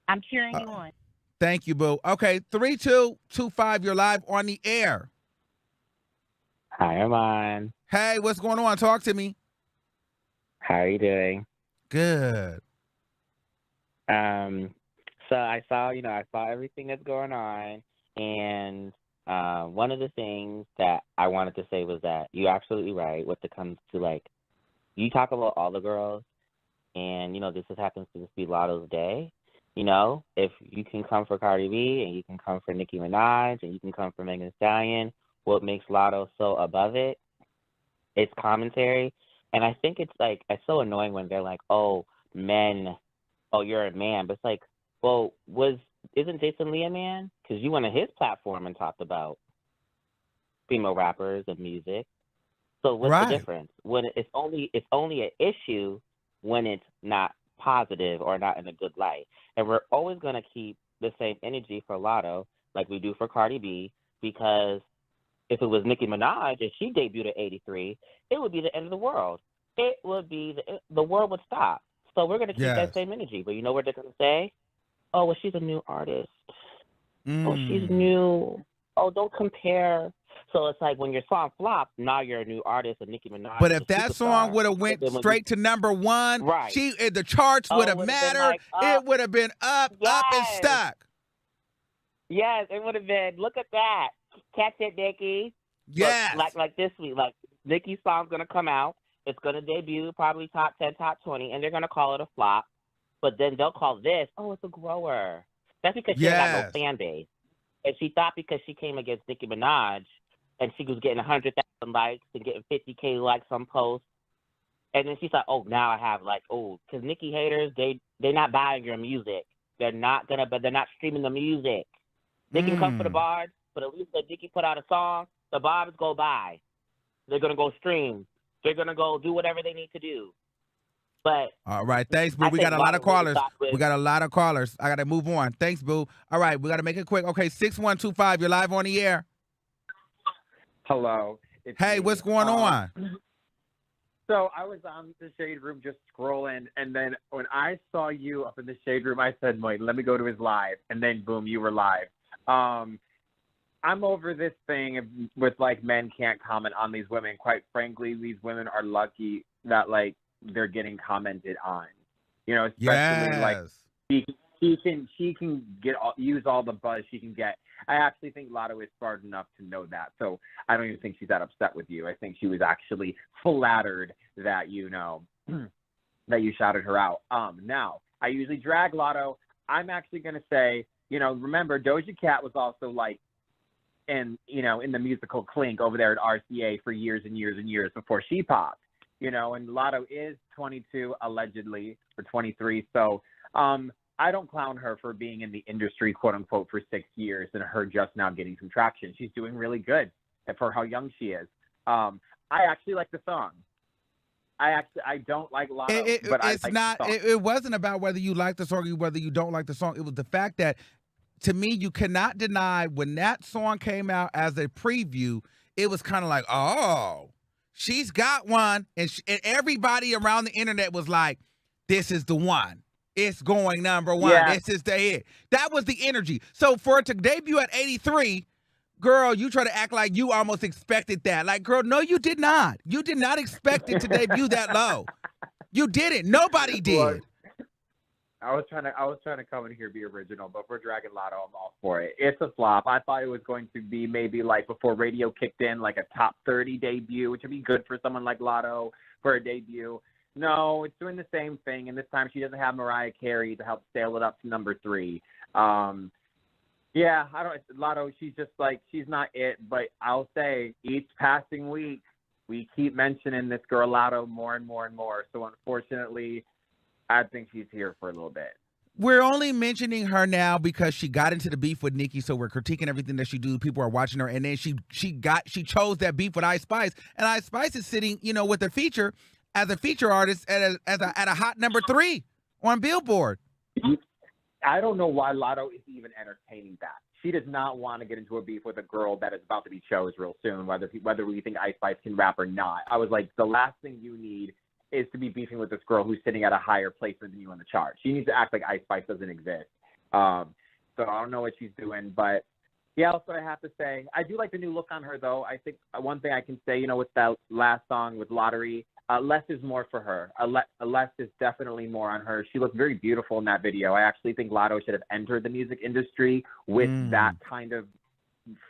I'm cheering you on. Thank you, boo. Okay, 3225, you're live on the air. Hi, Armon. Hey, what's going on? Talk to me. How are you doing? Good. So I saw everything that's going on, and one of the things that I wanted to say was that you're absolutely right when it comes to, like, you talk about all the girls, and, this just happens to just be Lotto's day. If you can come for Cardi B and you can come for Nicki Minaj and you can come for Megan Thee Stallion, what makes Lotto so above it? It's commentary. And I think it's so annoying when they're like, oh, men, oh, you're a man. But it's like, well, isn't Jason Lee a man? Because you went on his platform and talked about female rappers and music. So what's the difference? When it's only an issue when it's not positive or not in a good light. And we're always going to keep the same energy for Lotto like we do for Cardi B, because if it was Nicki Minaj and she debuted at 83, it would be the end of the world. It would be the world would stop. So we're going to keep that same energy. But you know what they're going to say? Oh, well, she's a new artist. Oh, she's new. Oh, don't compare. So it's like when your song flops, now you're a new artist, and Nicki Minaj. But if that song would have went straight to number one, the charts would have mattered. It would have been up and stuck. Yes, it would have been. Look at that. Catch it, Nicki. Yes. Like this week, like Nicki's song's gonna come out. It's gonna debut, probably top 10, top 20, and they're gonna call it a flop. But then they'll call this, oh, it's a grower. That's because she got no fan base. And she thought because she came against Nicki Minaj and she was getting 100,000 likes and getting 50K likes on posts. And then she thought, oh, now I have because Nicki haters, they're not buying your music. They're not streaming the music. They can come for the bars, but at least if Nicki put out a song, the bars go by. They're going to go stream. They're going to go do whatever they need to do. But all right, thanks, boo. We got a lot of callers. We got a lot of callers. I got to move on. Thanks, boo. All right, we got to make it quick. Okay, 6125, you're live on the air. Hello. Hey, what's going on? So I was on the Shade Room just scrolling, and then when I saw you up in the Shade Room, I said, wait, let me go to his live, and then boom, you were live. I'm over this thing with, men can't comment on these women. Quite frankly, these women are lucky that, they're getting commented on, especially she can use all the buzz she can get. I actually think Lotto is smart enough to know that, so I don't even think she's that upset with you. I think she was actually flattered that that you shouted her out. Now I usually drag Lotto. I'm actually gonna say, remember Doja Cat was also in the musical Clink over there at RCA for years and years and years before she popped. And Lotto is 22 allegedly, or 23. So I don't clown her for being in the industry, quote unquote, for 6 years and her just now getting some traction. She's doing really good for how young she is. I actually like the song. I don't like Lotto, but I like the song. It wasn't about whether you like the song or whether you don't like the song. It was the fact that, to me, you cannot deny when that song came out as a preview, it was kind of like, oh, she's got one, and everybody around the internet was like, this is the one. It's going number one. Yeah. This is the hit. That was the energy. So for it to debut at 83, girl, you try to act like you almost expected that. Like, girl, no, you did not. You did not expect it to debut that low. You didn't. Nobody did. Look, I was trying to come in here and be original, but for Dragon Lotto, I'm all for it. It's a flop. I thought it was going to be maybe before radio kicked in, a top 30 debut, which would be good for someone like Lotto for a debut. No, it's doing the same thing, and this time she doesn't have Mariah Carey to help sail it up to number 3. Yeah, I don't. Lotto, she's just like, she's not it. But I'll say, each passing week, we keep mentioning this girl Lotto more and more and more. So unfortunately, I think she's here for a little bit. We're only mentioning her now because she got into the beef with Nicki, so we're critiquing everything that she do. People are watching her, and then she chose that beef with Ice Spice, and Ice Spice is sitting, with a feature as a feature artist at a hot number 3 on Billboard. I don't know why Lotto is even entertaining that. She does not want to get into a beef with a girl that is about to be chose real soon, whether we think Ice Spice can rap or not. I was like, the last thing you need is to be beefing with this girl who's sitting at a higher placement than you on the chart. She needs to act like Ice Spice doesn't exist. So I don't know what she's doing, but yeah, that's what I have to say. I do like the new look on her, though. I think one thing I can say, with that last song with Lottery, less is more for her. Less is definitely more on her. She looked very beautiful in that video. I actually think Lotto should have entered the music industry with that kind of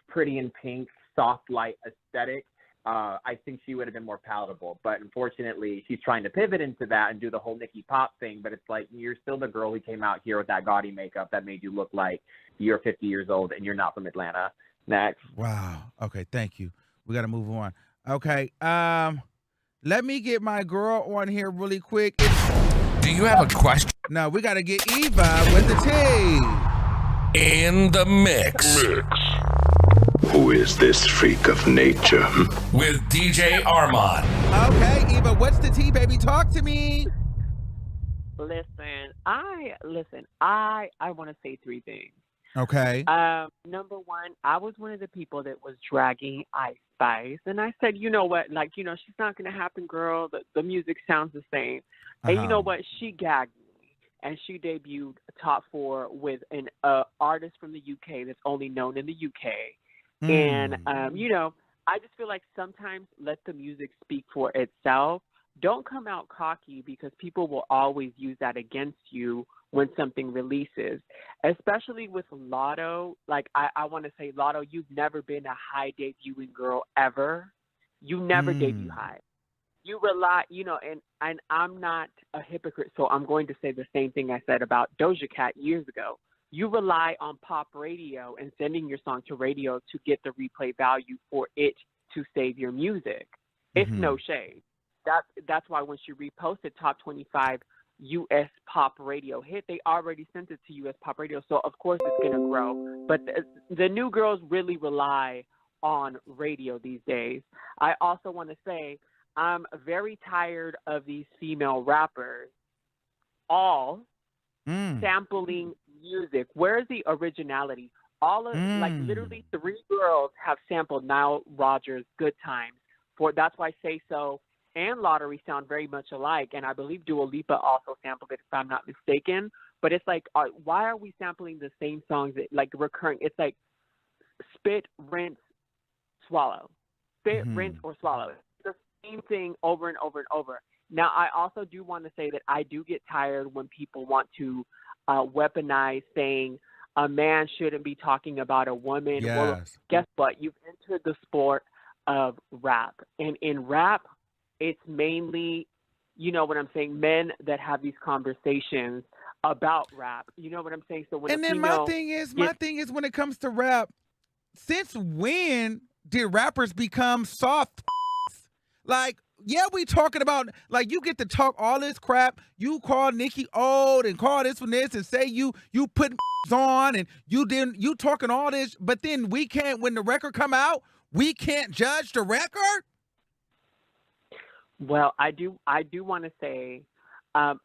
pretty in pink, soft light aesthetic. I think she would have been more palatable. But unfortunately, she's trying to pivot into that and do the whole Nicki Pop thing. But it's like, you're still the girl who came out here with that gaudy makeup that made you look like you're 50 years old and you're not from Atlanta. Next. Wow. Okay, thank you. We got to move on. Okay. Let me get my girl on here really quick. Do you have a question? No, we got to get Eva with the tea. In the mix. Who is this freak of nature? With DJ Armon. Okay, Eva, what's the tea, baby? Talk to me. Listen, I want to say 3 things. Okay. Number one, I was one of the people that was dragging Ice Spice, and I said, you know what, she's not going to happen, girl. The music sounds the same. And you know what? She gagged me, and she debuted top 4 with an artist from the UK that's only known in the UK. And, I just feel like sometimes let the music speak for itself. Don't come out cocky, because people will always use that against you when something releases, especially with Lotto. I want to say, Lotto, you've never been a high debuting girl ever. You never debut high. You rely, and I'm not a hypocrite, so I'm going to say the same thing I said about Doja Cat years ago. You rely on pop radio and sending your song to radio to get the replay value for it to save your music. It's no shade. That's why when she reposted top 25 U.S. pop radio hit, they already sent it to U.S. pop radio. So, of course, it's going to grow. But the new girls really rely on radio these days. I also want to say I'm very tired of these female rappers all sampling music. Where's the originality? All of literally 3 girls have sampled Nile Rodgers' Good Times. That's why Say So and Lottery sound very much alike, and I believe Dua Lipa also sampled it, if I'm not mistaken. But it's like, why are we sampling the same songs recurring? It's like spit, rinse, swallow. Spit, rinse, or swallow. It's the same thing over and over and over. Now, I also do want to say that I do get tired when people want to weaponize saying a man shouldn't be talking about a woman. Yes. Well, guess what? You've entered the sport of rap. And in rap, it's mainly, you know what I'm saying, men that have these conversations about rap. You know what I'm saying? So when my thing is when it comes to rap, since when did rappers become soft? Yeah, we talking about, you get to talk all this crap. You call Nicki old and call this one this and say you put on and you talking all this, but then we can't, when the record come out, we can't judge the record? Well, I do want to say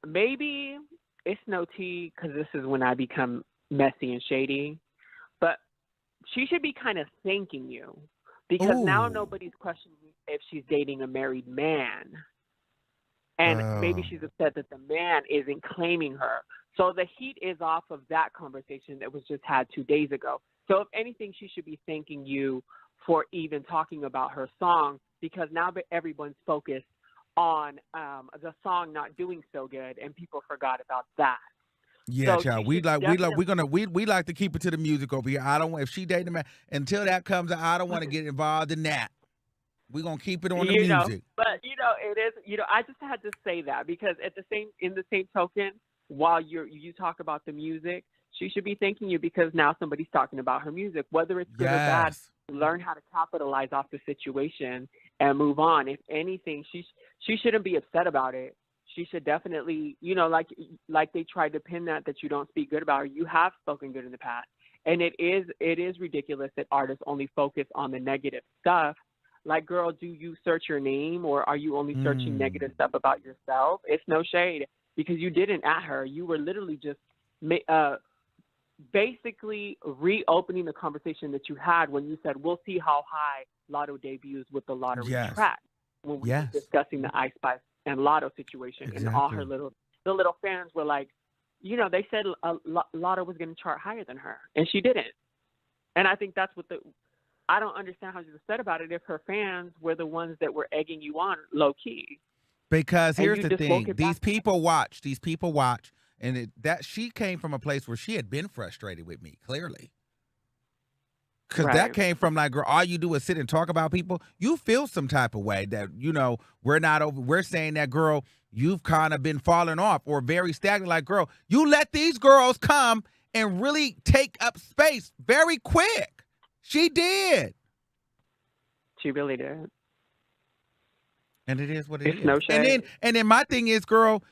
maybe it's no tea, because this is when I become messy and shady, but she should be kind of thanking you, because now nobody's questioning if she's dating a married man. And maybe she's upset that the man isn't claiming her. So the heat is off of that conversation that was just had 2 days ago. So if anything, she should be thanking you for even talking about her song, because now everyone's focused on the song not doing so good, and people forgot about that. Yeah, so child. We like to keep it to the music over here. I don't want, if she dating a man, until that comes out, I don't want to get involved in that. We're gonna keep it on the You know, music. but it is. I just had to say that because in the same token, while you talk about the music, she should be thanking you because now somebody's talking about her music, whether it's good or bad. Learn how to capitalize off the situation and move on. If anything, she shouldn't be upset about it. She should definitely, like they tried to pin that you don't speak good about her. You have spoken good in the past, and it is ridiculous that artists only focus on the negative stuff. Like, girl, do you search your name, or are you only searching negative stuff about yourself? It's no shade because you didn't at her. You were literally just basically reopening the conversation that you had when you said, we'll see how high Lotto debuts with the lottery track when we were discussing the Ice Spice and Lotto situation. And all her the little fans were like, they said Lotto was going to chart higher than her, and she didn't. And I think that's I don't understand how she's upset about it if her fans were the ones that were egging you on low key. Because here's the thing: these people watch, and that she came from a place where she had been frustrated with me, clearly. Because that came from like, girl, all you do is sit and talk about people. You feel some type of way that we're not over. We're saying that, girl, you've kind of been falling off or very stagnant. Like, girl, you let these girls come and really take up space very quick. She did. She really did. And it is what it is. No shade. And then my thing is, girl,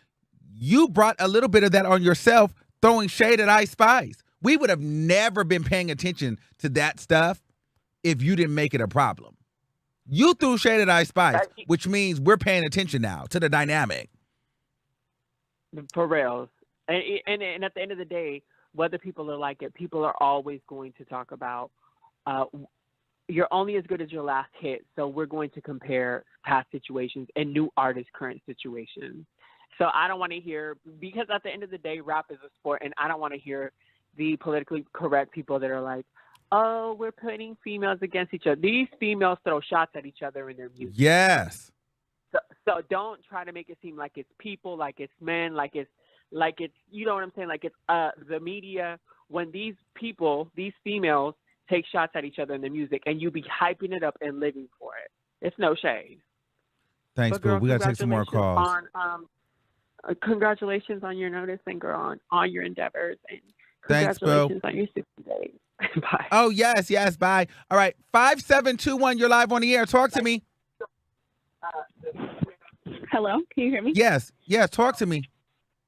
you brought a little bit of that on yourself, throwing shade at Ice Spice. We would have never been paying attention to that stuff if you didn't make it a problem. You threw shade at Ice Spice, which means we're paying attention now to the dynamic. For real. And at the end of the day, whether people are like it, people are always going to talk about you're only as good as your last hit, so we're going to compare past situations and new artists' current situations. So I don't want to hear, because at the end of the day, rap is a sport, and I don't want to hear the politically correct people that are like, oh, we're putting females against each other. These females throw shots at each other in their music. Yes. So don't try to make it seem like it's people, like it's men, like it's, you know what I'm saying? Like it's the media. When these people, these females, take shots at each other in the music, and you be hyping it up and living for it. It's no shade. Thanks, boo. We got to take some more calls. Congratulations on your notice, and girl, on all your endeavors. And thanks, congratulations boo. on your 60 days. Bye. Oh, yes, bye. All right, 5721, you're live on the air. Talk to me. Hello, can you hear me? Yes, talk to me.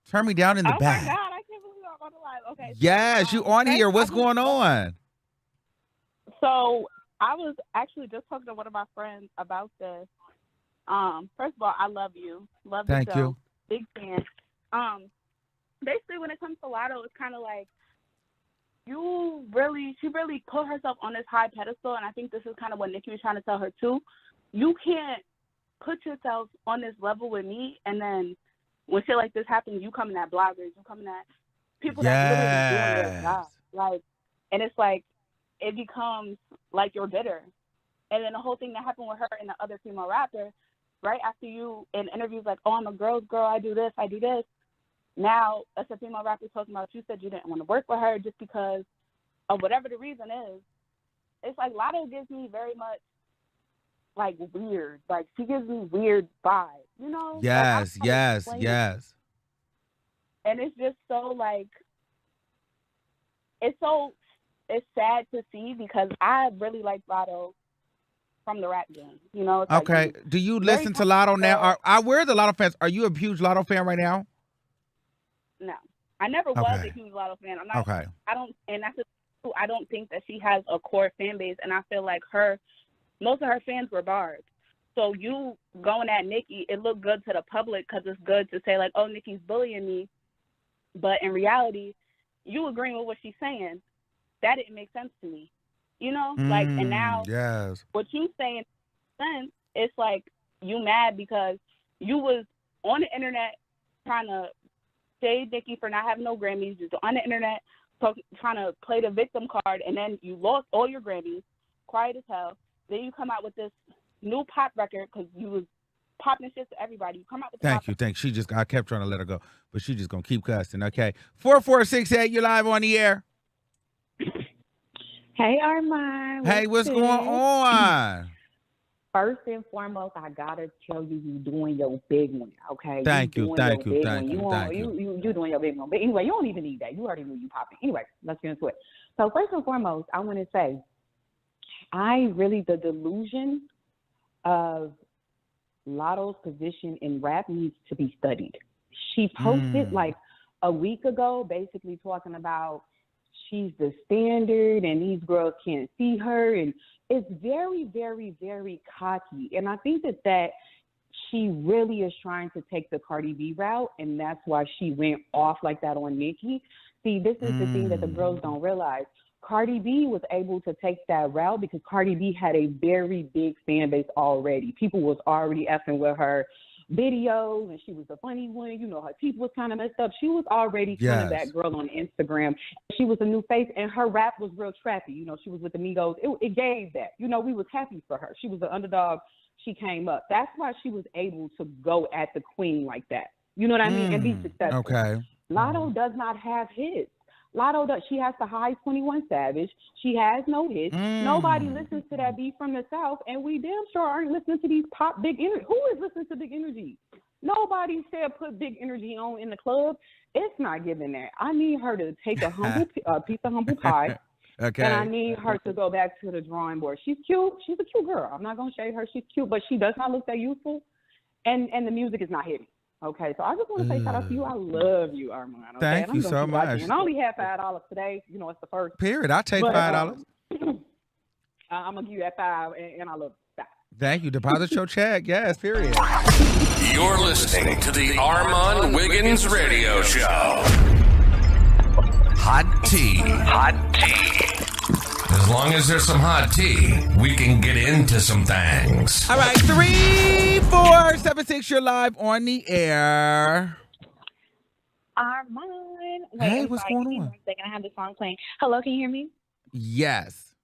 Turn me down in the back. Oh, my God, I can't believe I'm on the live. Okay. Yes, you on here. What's going on? So I was actually just talking to one of my friends about this. First of all, I love you. Love the show. Thank you. Big fan. Basically, when it comes to Lotto, it's kind of like she really put herself on this high pedestal, and I think this is kind of what Nikki was trying to tell her too. You can't put yourself on this level with me, and then when shit like this happens, you coming at bloggers, you coming at people that literally doing their job. Like, and it's like, it becomes like you're bitter. And then the whole thing that happened with her and the other female rapper, right after you in interviews like, oh, I'm a girl's girl, I do this. Now, as a female rapper talking about, you said you didn't want to work with her just because of whatever the reason is. It's like Lotto gives me very much like weird. Like, she gives me weird vibes, you know? Yes. And it's just so like, it's sad to see because I really like Lotto from the rap game. You know? It's okay. Like, do you listen to Lotto now? Where are the Lotto fans? Are you a huge Lotto fan right now? No. I never was a huge Lotto fan. I'm not. Okay. I don't think that she has a core fan base, and I feel like most of her fans were barbed. So you going at Nikki, it looked good to the public because it's good to say like, oh, Nikki's bullying me. But in reality, you agreeing with what she's saying. That didn't make sense to me, you know? Like, and now what you saying sense, it's like you mad because you was on the internet trying to shade Nikki for not having no Grammys, just on the internet trying to play the victim card, and then you lost all your Grammys, quiet as hell. Then you come out with this new pop record because you was popping shit to everybody. You come out with Thank you. I kept trying to let her go, but she just gonna keep cussing. Okay, 4468, you're live on the air. Hey, Armon. Hey, what's going on? first and foremost, I gotta tell you, you doing your big one, okay? Thank you. You doing your big one. But anyway, you don't even need that. You already knew you popping. Anyway, let's get into it. So first and foremost, I want to say, the delusion of Lotto's position in rap needs to be studied. She posted like a week ago, basically talking about she's the standard and these girls can't see her, and it's very, very, very cocky. And I think that she really is trying to take the Cardi B route, and that's why she went off like that on Nicki. See, this is the thing that the girls don't realize. Cardi B was able to take that route because Cardi B had a very big fan base already. People was already effing with her videos, and she was a funny one. You know, her teeth was kind of messed up. She was already kind of that girl on Instagram. She was a new face, and her rap was real trappy. You know, she was with the Migos. It gave that. You know, we was happy for her. She was an underdog. She came up. That's why she was able to go at the queen like that. You know what I mean? And be successful. Okay. Lotto does not have hits. Lotto does. She has the high 21 Savage. She has no hits. Nobody listens to that beat from the South, and we damn sure aren't listening to these pop Big Energy. Who is listening to Big Energy? Nobody said put Big Energy on in the club. It's not giving that. I need her to take a piece of humble pie. Okay. And I need her to go back to the drawing board. She's cute. She's a cute girl. I'm not gonna shade her. She's cute, but she does not look that youthful, and the music is not hitting. Okay, so I just want to say shout out to you. I love you, Armon. Okay? Thank you so much. And I only had $5 today. You know, it's the first. Period. I'll take $5. I'm gonna give you that $5, and I love that. Thank you. Deposit your check. Yes. Period. You're listening to the Armon Wiggins Radio Show. Hot tea. Hot tea. As long as there's some hot tea, we can get into some things. All right, 3476, you're live on the air. Armon. Hey, what's going on? 1 second, I have the song playing. Hello, can you hear me? Yes.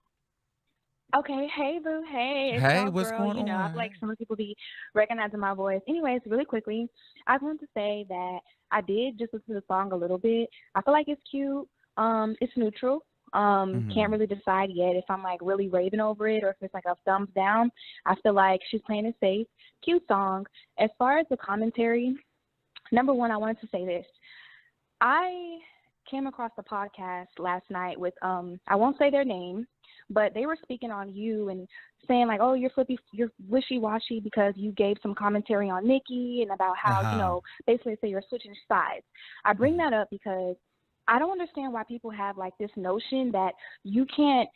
Okay, hey boo, hey. It's Hey, your what's girl. going You know, I on? feel like some people be recognizing my voice. Anyways, really quickly, I wanted to say that I did just listen to the song a little bit. I feel like it's cute. It's neutral. Can't really decide yet if I'm like really raving over it or if it's like a thumbs down. I feel like she's playing it safe. Cute song. As far as the commentary, number one, I wanted to say this. I came across the podcast last night with I won't say their name, but they were speaking on you and saying like, oh, you're wishy-washy because you gave some commentary on Nicki and about how, you know, basically say you're switching sides. I bring that up because I don't understand why people have like this notion that you can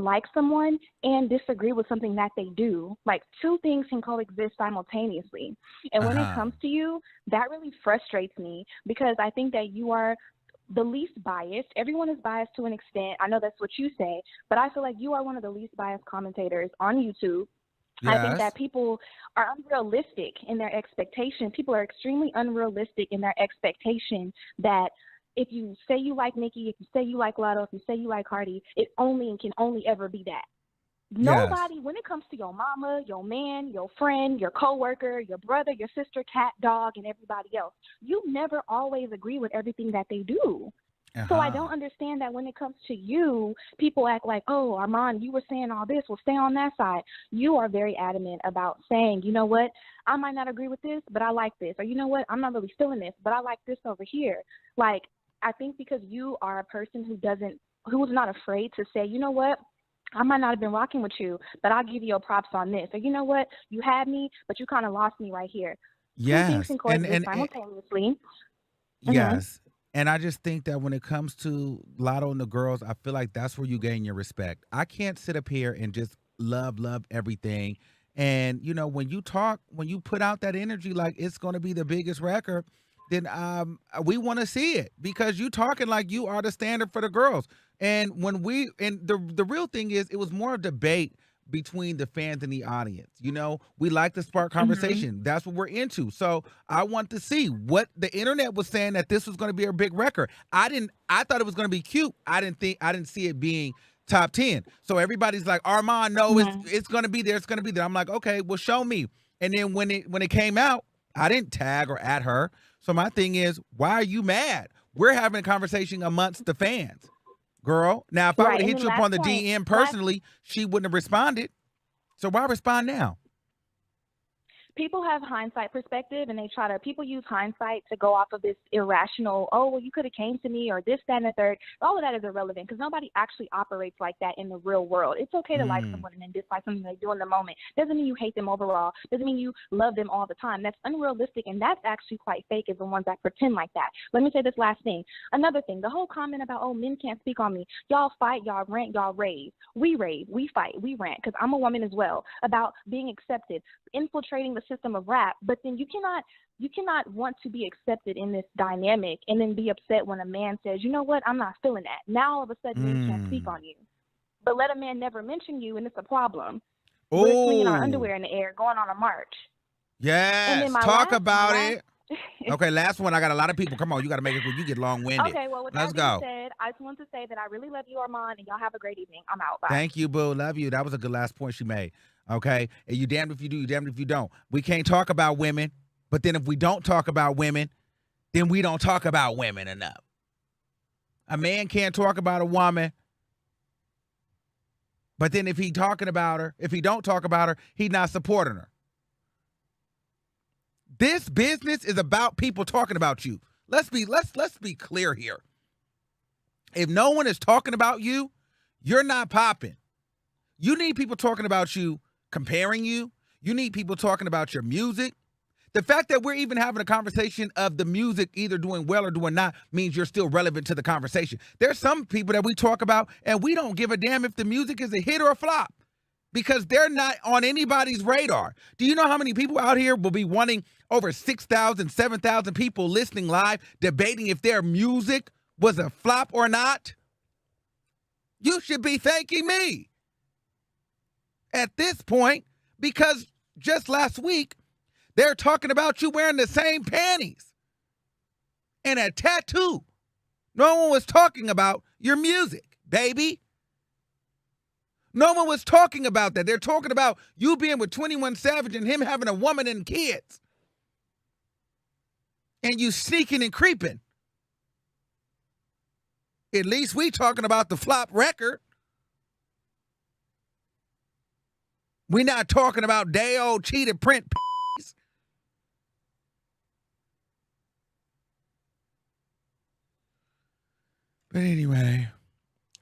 like someone and disagree with something that they do. Like two things can coexist simultaneously. And when it comes to you, that really frustrates me because I think that you are the least biased. Everyone is biased to an extent. I know that's what you say, but I feel like you are one of the least biased commentators on YouTube. Yes. I think that people are unrealistic in their expectation. People are extremely unrealistic in their expectation that if you say you like Nicki, if you say you like Lotto, if you say you like Cardi, it only and can only ever be that. Nobody, when it comes to your mama, your man, your friend, your coworker, your brother, your sister, cat, dog, and everybody else, you never always agree with everything that they do. So I don't understand that when it comes to you, people act like, oh, Armon, you were saying all this. Well, stay on that side. You are very adamant about saying, you know what, I might not agree with this, but I like this. Or you know what, I'm not really feeling this, but I like this over here. Like, I think because you are a person who is not afraid to say, you know what, I might not have been rocking with you, but I'll give you your props on this. Or you know what, you had me, but you kind of lost me right here. Yes. Two things can coexist simultaneously. Yes. And I just think that when it comes to Lotto and the girls, I feel like that's where you gain your respect. I can't sit up here and just love everything. And, you know, when you talk, when you put out that energy like it's going to be the biggest record, then we want to see it because you talking like you are the standard for the girls. And the real thing is it was more a debate between the fans and the audience. You know, we like to spark conversation. That's what we're into. So I want to see what the internet was saying that this was going to be a big record. I thought it was going to be cute. I didn't see it being top 10. So everybody's like, Armon, no, it's going to be there. It's going to be there. I'm like, okay, well, show me. And then when it came out, I didn't tag or at her. So my thing is, why are you mad? We're having a conversation amongst the fans, girl. Now, if I would have hit you up on the DM personally, she wouldn't have responded. So why respond now? people have hindsight perspective, and people use hindsight to go off of this irrational, oh, well, you could have came to me, or this, that, and the third. All of that is irrelevant because nobody actually operates like that in the real world. It's okay to like someone and then dislike something they do in the moment. Doesn't mean you hate them overall. Doesn't mean you love them all the time. That's unrealistic, and that's actually quite fake is the ones that pretend like that. Let me say this last thing. Another thing, the whole comment about, oh, men can't speak on me. Y'all fight, y'all rant, y'all rave. We rave, we fight, we rant, because I'm a woman as well, about being accepted, infiltrating the system of rap, but then you cannot want to be accepted in this dynamic and then be upset when a man says, you know what, I'm not feeling that. Now all of a sudden men can't speak on you. But let a man never mention you and it's a problem. We're swinging our underwear in the air, going on a march. Yes, talk about it. Okay, last one. I got a lot of people. Come on, you got to make it when you get long-winded. Okay, well, with Let's that being go. said, I just want to say that I really love you, Armon, and y'all have a great evening. I'm out. Bye. Thank you, boo. Love you. That was a good last point she made. Okay, and you damned if you do, you damned if you don't. We can't talk about women, but then if we don't talk about women, then we don't talk about women enough. A man can't talk about a woman, but then if he talking about her, if he don't talk about her, he's not supporting her. This business is about people talking about you. Let's be clear here. If no one is talking about you, you're not popping. You need people talking about you, comparing you. You need people talking about your music. The fact that we're even having a conversation of the music either doing well or doing not means you're still relevant to the conversation. There's some people that we talk about and we don't give a damn if the music is a hit or a flop because they're not on anybody's radar. Do you know how many people out here will be wanting over 6,000, 7,000 people listening live, debating if their music was a flop or not? You should be thanking me at this point, because just last week, they're talking about you wearing the same panties and a tattoo. No one was talking about your music, baby. No one was talking about that. They're talking about you being with 21 Savage and him having a woman and kids. And you sneaking and creeping. At least we talking about the flop record. We not talking about day old cheated print p***s. But anyway,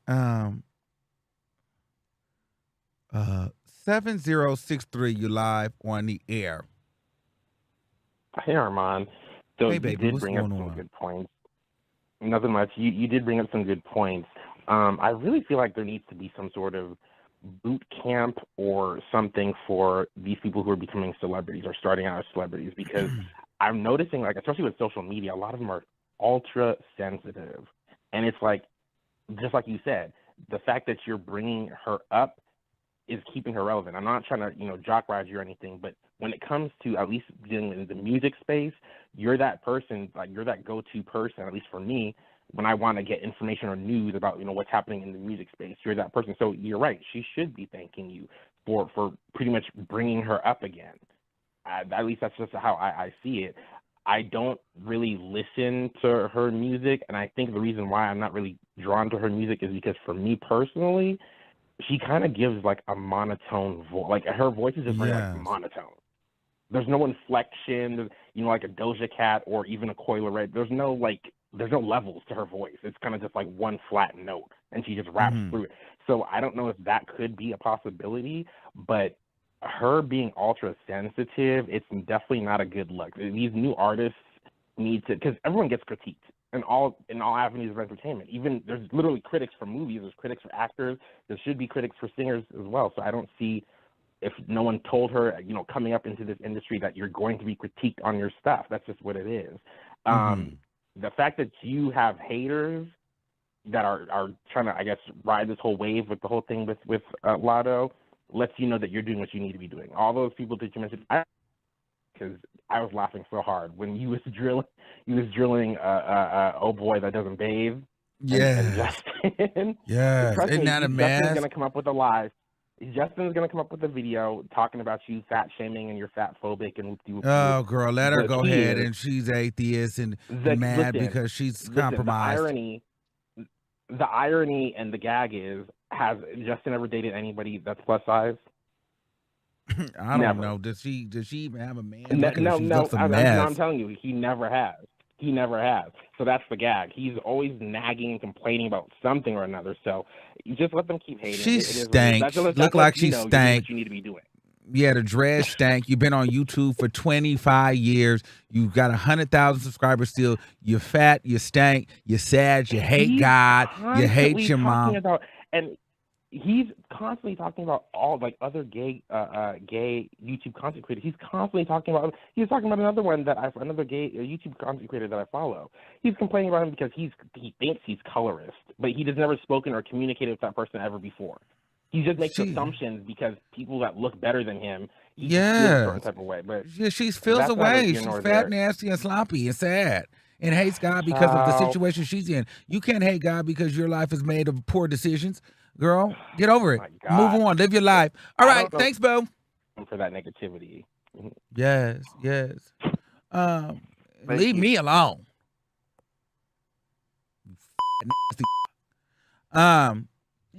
7063, you live on the air. Hey, Armon. So hey, baby, you did bring up some good points. Nothing much. You did bring up some good points. I really feel like there needs to be some sort of boot camp or something for these people who are becoming celebrities or starting out as celebrities, because I'm noticing, like, especially with social media, a lot of them are ultra sensitive. And it's like, just like you said, the fact that you're bringing her up is keeping her relevant. I'm not trying to, jock ride you or anything, but when it comes to at least dealing in the music space, you're that person, like you're that go-to person, at least for me, when I want to get information or news about, what's happening in the music space. You're that person. So you're right. She should be thanking you for pretty much bringing her up again. At least that's just how I see it. I don't really listen to her music, and I think the reason why I'm not really drawn to her music is because for me personally, she kind of gives like a monotone voice. Like her voice is just very like monotone. There's no inflection, like a Doja Cat or even a Coil Ray. There's no levels to her voice. It's kind of just like one flat note, and she just raps through it. So I don't know if that could be a possibility, but her being ultra sensitive, it's definitely not a good look. These new artists need to, because everyone gets critiqued in all avenues of entertainment. Even there's literally critics for movies, there's critics for actors, there should be critics for singers as well. So I don't see, if no one told her, coming up into this industry that you're going to be critiqued on your stuff. That's just what it is. The fact that you have haters that are trying to, I guess, ride this whole wave with the whole thing with Lotto lets you know that you're doing what you need to be doing. All those people that you mentioned, because I was laughing so hard when you was drilling oh boy that doesn't bathe. And Justin. Yeah. Isn't that a mess? Justin's gonna come up with a lie. Justin's gonna come up with a video talking about you fat shaming and you're fat phobic and oh girl, let her go ahead, and she's atheist and mad because she's compromised. The irony and the gag is, has Justin ever dated anybody that's plus size? I don't Never. know. Does she even have a man? No, Look at her. She looks a I'm mess. telling you, he never has. He never has. So that's the gag. He's always nagging and complaining about something or another. So you just let them keep hating. She It is what it is. stank. Look like she stank. What you need to be doing. Yeah, the dread stank. You've been on YouTube for 25 years. You got 100,000 subscribers still. You're fat. You stank. You're sad. You hate God. You hate your mom. And he's constantly talking about all like other gay YouTube content creators. He's constantly talking about. He's talking about another gay YouTube content creator that I follow. He's complaining about him because he thinks he's colorist, but he has never spoken or communicated with that person ever before. He just makes assumptions because people that look better than him, he feels a certain type of way. But yeah, she feels away. She's fat, nasty, and sloppy and sad. And hates God because of the situation she's in. You can't hate God because your life is made of poor decisions. Girl, get over it. Move on. Live your life. All right. Thanks, Bo. For that negativity. Yes. Leave me alone.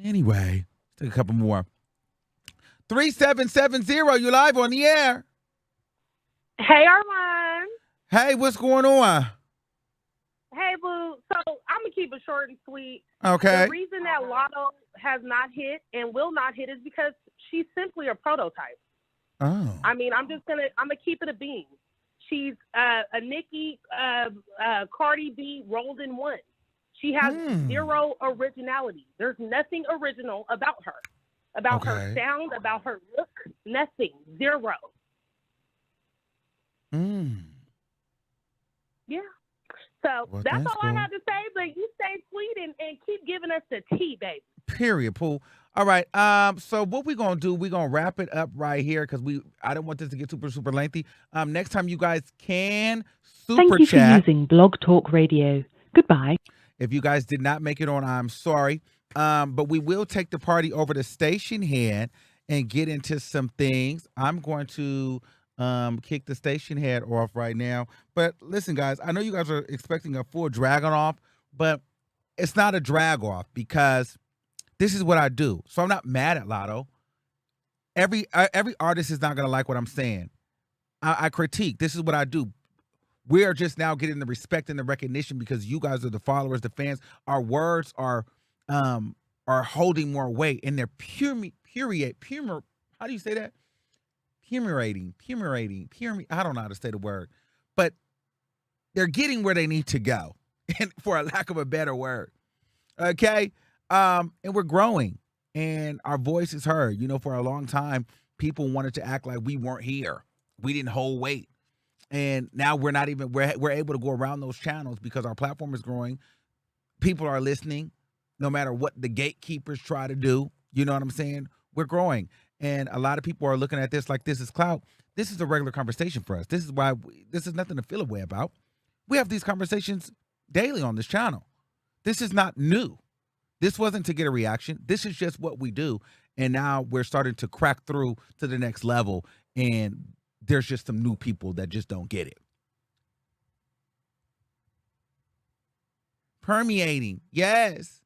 Anyway, let's take a couple more. 3770, you live on the air. Hey, Armon. Hey, what's going on? Hey, boo. So I'm going to keep it short and sweet. Okay. The reason that Lotto has not hit and will not hit is because she's simply a prototype. Oh. I mean, I'm going to keep it a bean. She's a Nicki, Cardi B rolled in one. She has zero originality. There's nothing original about her. About her sound, about her look, nothing. Zero. Yeah. So that's all I have to say, but you stay sweet and keep giving us the tea, baby. Period, Pooh. All right. So what we're gonna do, we're gonna wrap it up right here because I don't want this to get super lengthy. Next time you guys can super Thank you chat. for using Blog Talk Radio. Goodbye. If you guys did not make it on, I'm sorry. But we will take the party over to StationHead and get into some things. I'm going to kick the StationHead off right now. But listen, guys, I know you guys are expecting a full dragon off, but it's not a drag off because this is what I do. So I'm not mad at Lotto. Every artist is not going to like what I'm saying. I critique. This is what I do. We are just now getting the respect and the recognition because you guys are the followers, the fans. Our words are holding more weight, and they're how do you say that? Pumerating. I don't know how to say the word, but they're getting where they need to go, and for a lack of a better word. Okay, and we're growing, and our voice is heard. You know, for a long time, people wanted to act like we weren't here. We didn't hold weight. And now we're not even, we're able to go around those channels because our platform is growing. People are listening no matter what the gatekeepers try to do. You know what I'm saying? We're growing. And a lot of people are looking at this like this is clout. This is a regular conversation for us. This is why this is nothing to feel away about. We have these conversations daily on this channel. This is not new. This wasn't to get a reaction. This is just what we do. And now we're starting to crack through to the next level. And there's just some new people that just don't get it. Permeating. Yes.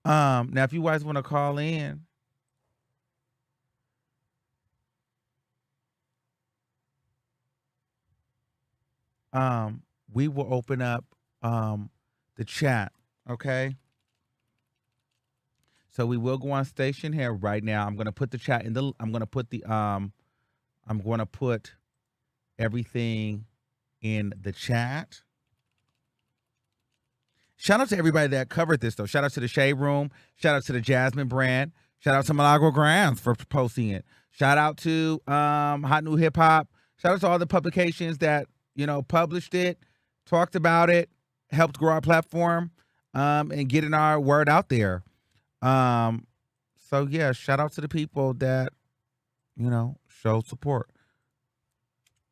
Now if you guys want to call in, we will open up the chat, okay? So we will go on StationHead right now. I'm going to put the chat in the, I'm going to put everything in the chat. Shout out to everybody that covered this, though. Shout out to the Shade Room. Shout out to the Jasmine brand. Shout out to Milagro Grams for posting it. Shout out to Hot New Hip Hop. Shout out to all the publications that, you know, published it, talked about it, helped grow our platform, and getting our word out there. So yeah, shout out to the people that, you know, showed support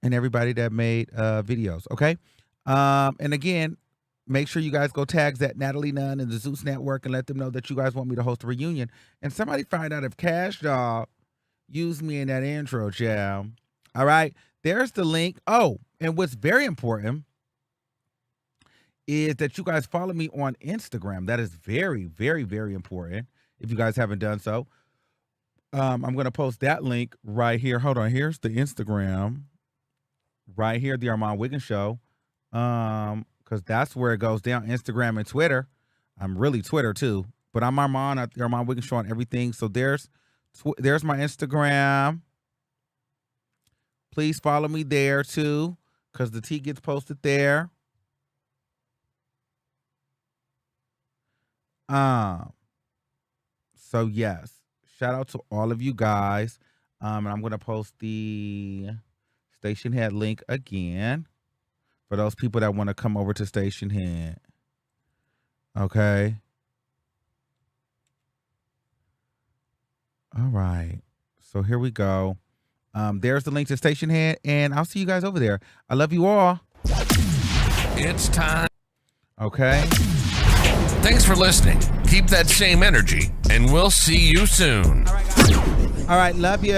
and everybody that made videos. Okay. And again, make sure you guys go tags that Natalie Nunn and the Zeus Network and let them know that you guys want me to host a reunion. And somebody find out if Kash Doll used me in that intro jam. All right. There's the link. Oh, and what's very important is that you guys follow me on Instagram. That is very, very, very important. if you guys haven't done so. I'm going to post that link right here. Hold on. Here's the Instagram. Right here, the Armon Wiggins Show. Because that's where it goes down. Instagram and Twitter. I'm really Twitter too. But I'm Armon at the Armon Wiggins Show on everything. So there's my Instagram. Please follow me there too. Because the tea gets posted there. So yes. Shout out to all of you guys. And I'm going to post the StationHead link again for those people that want to come over to StationHead. Okay. All right. So here we go. There's the link to StationHead, and I'll see you guys over there. I love you all. It's time. Okay. Thanks for listening. Keep that same energy, and we'll see you soon. All right. Love you.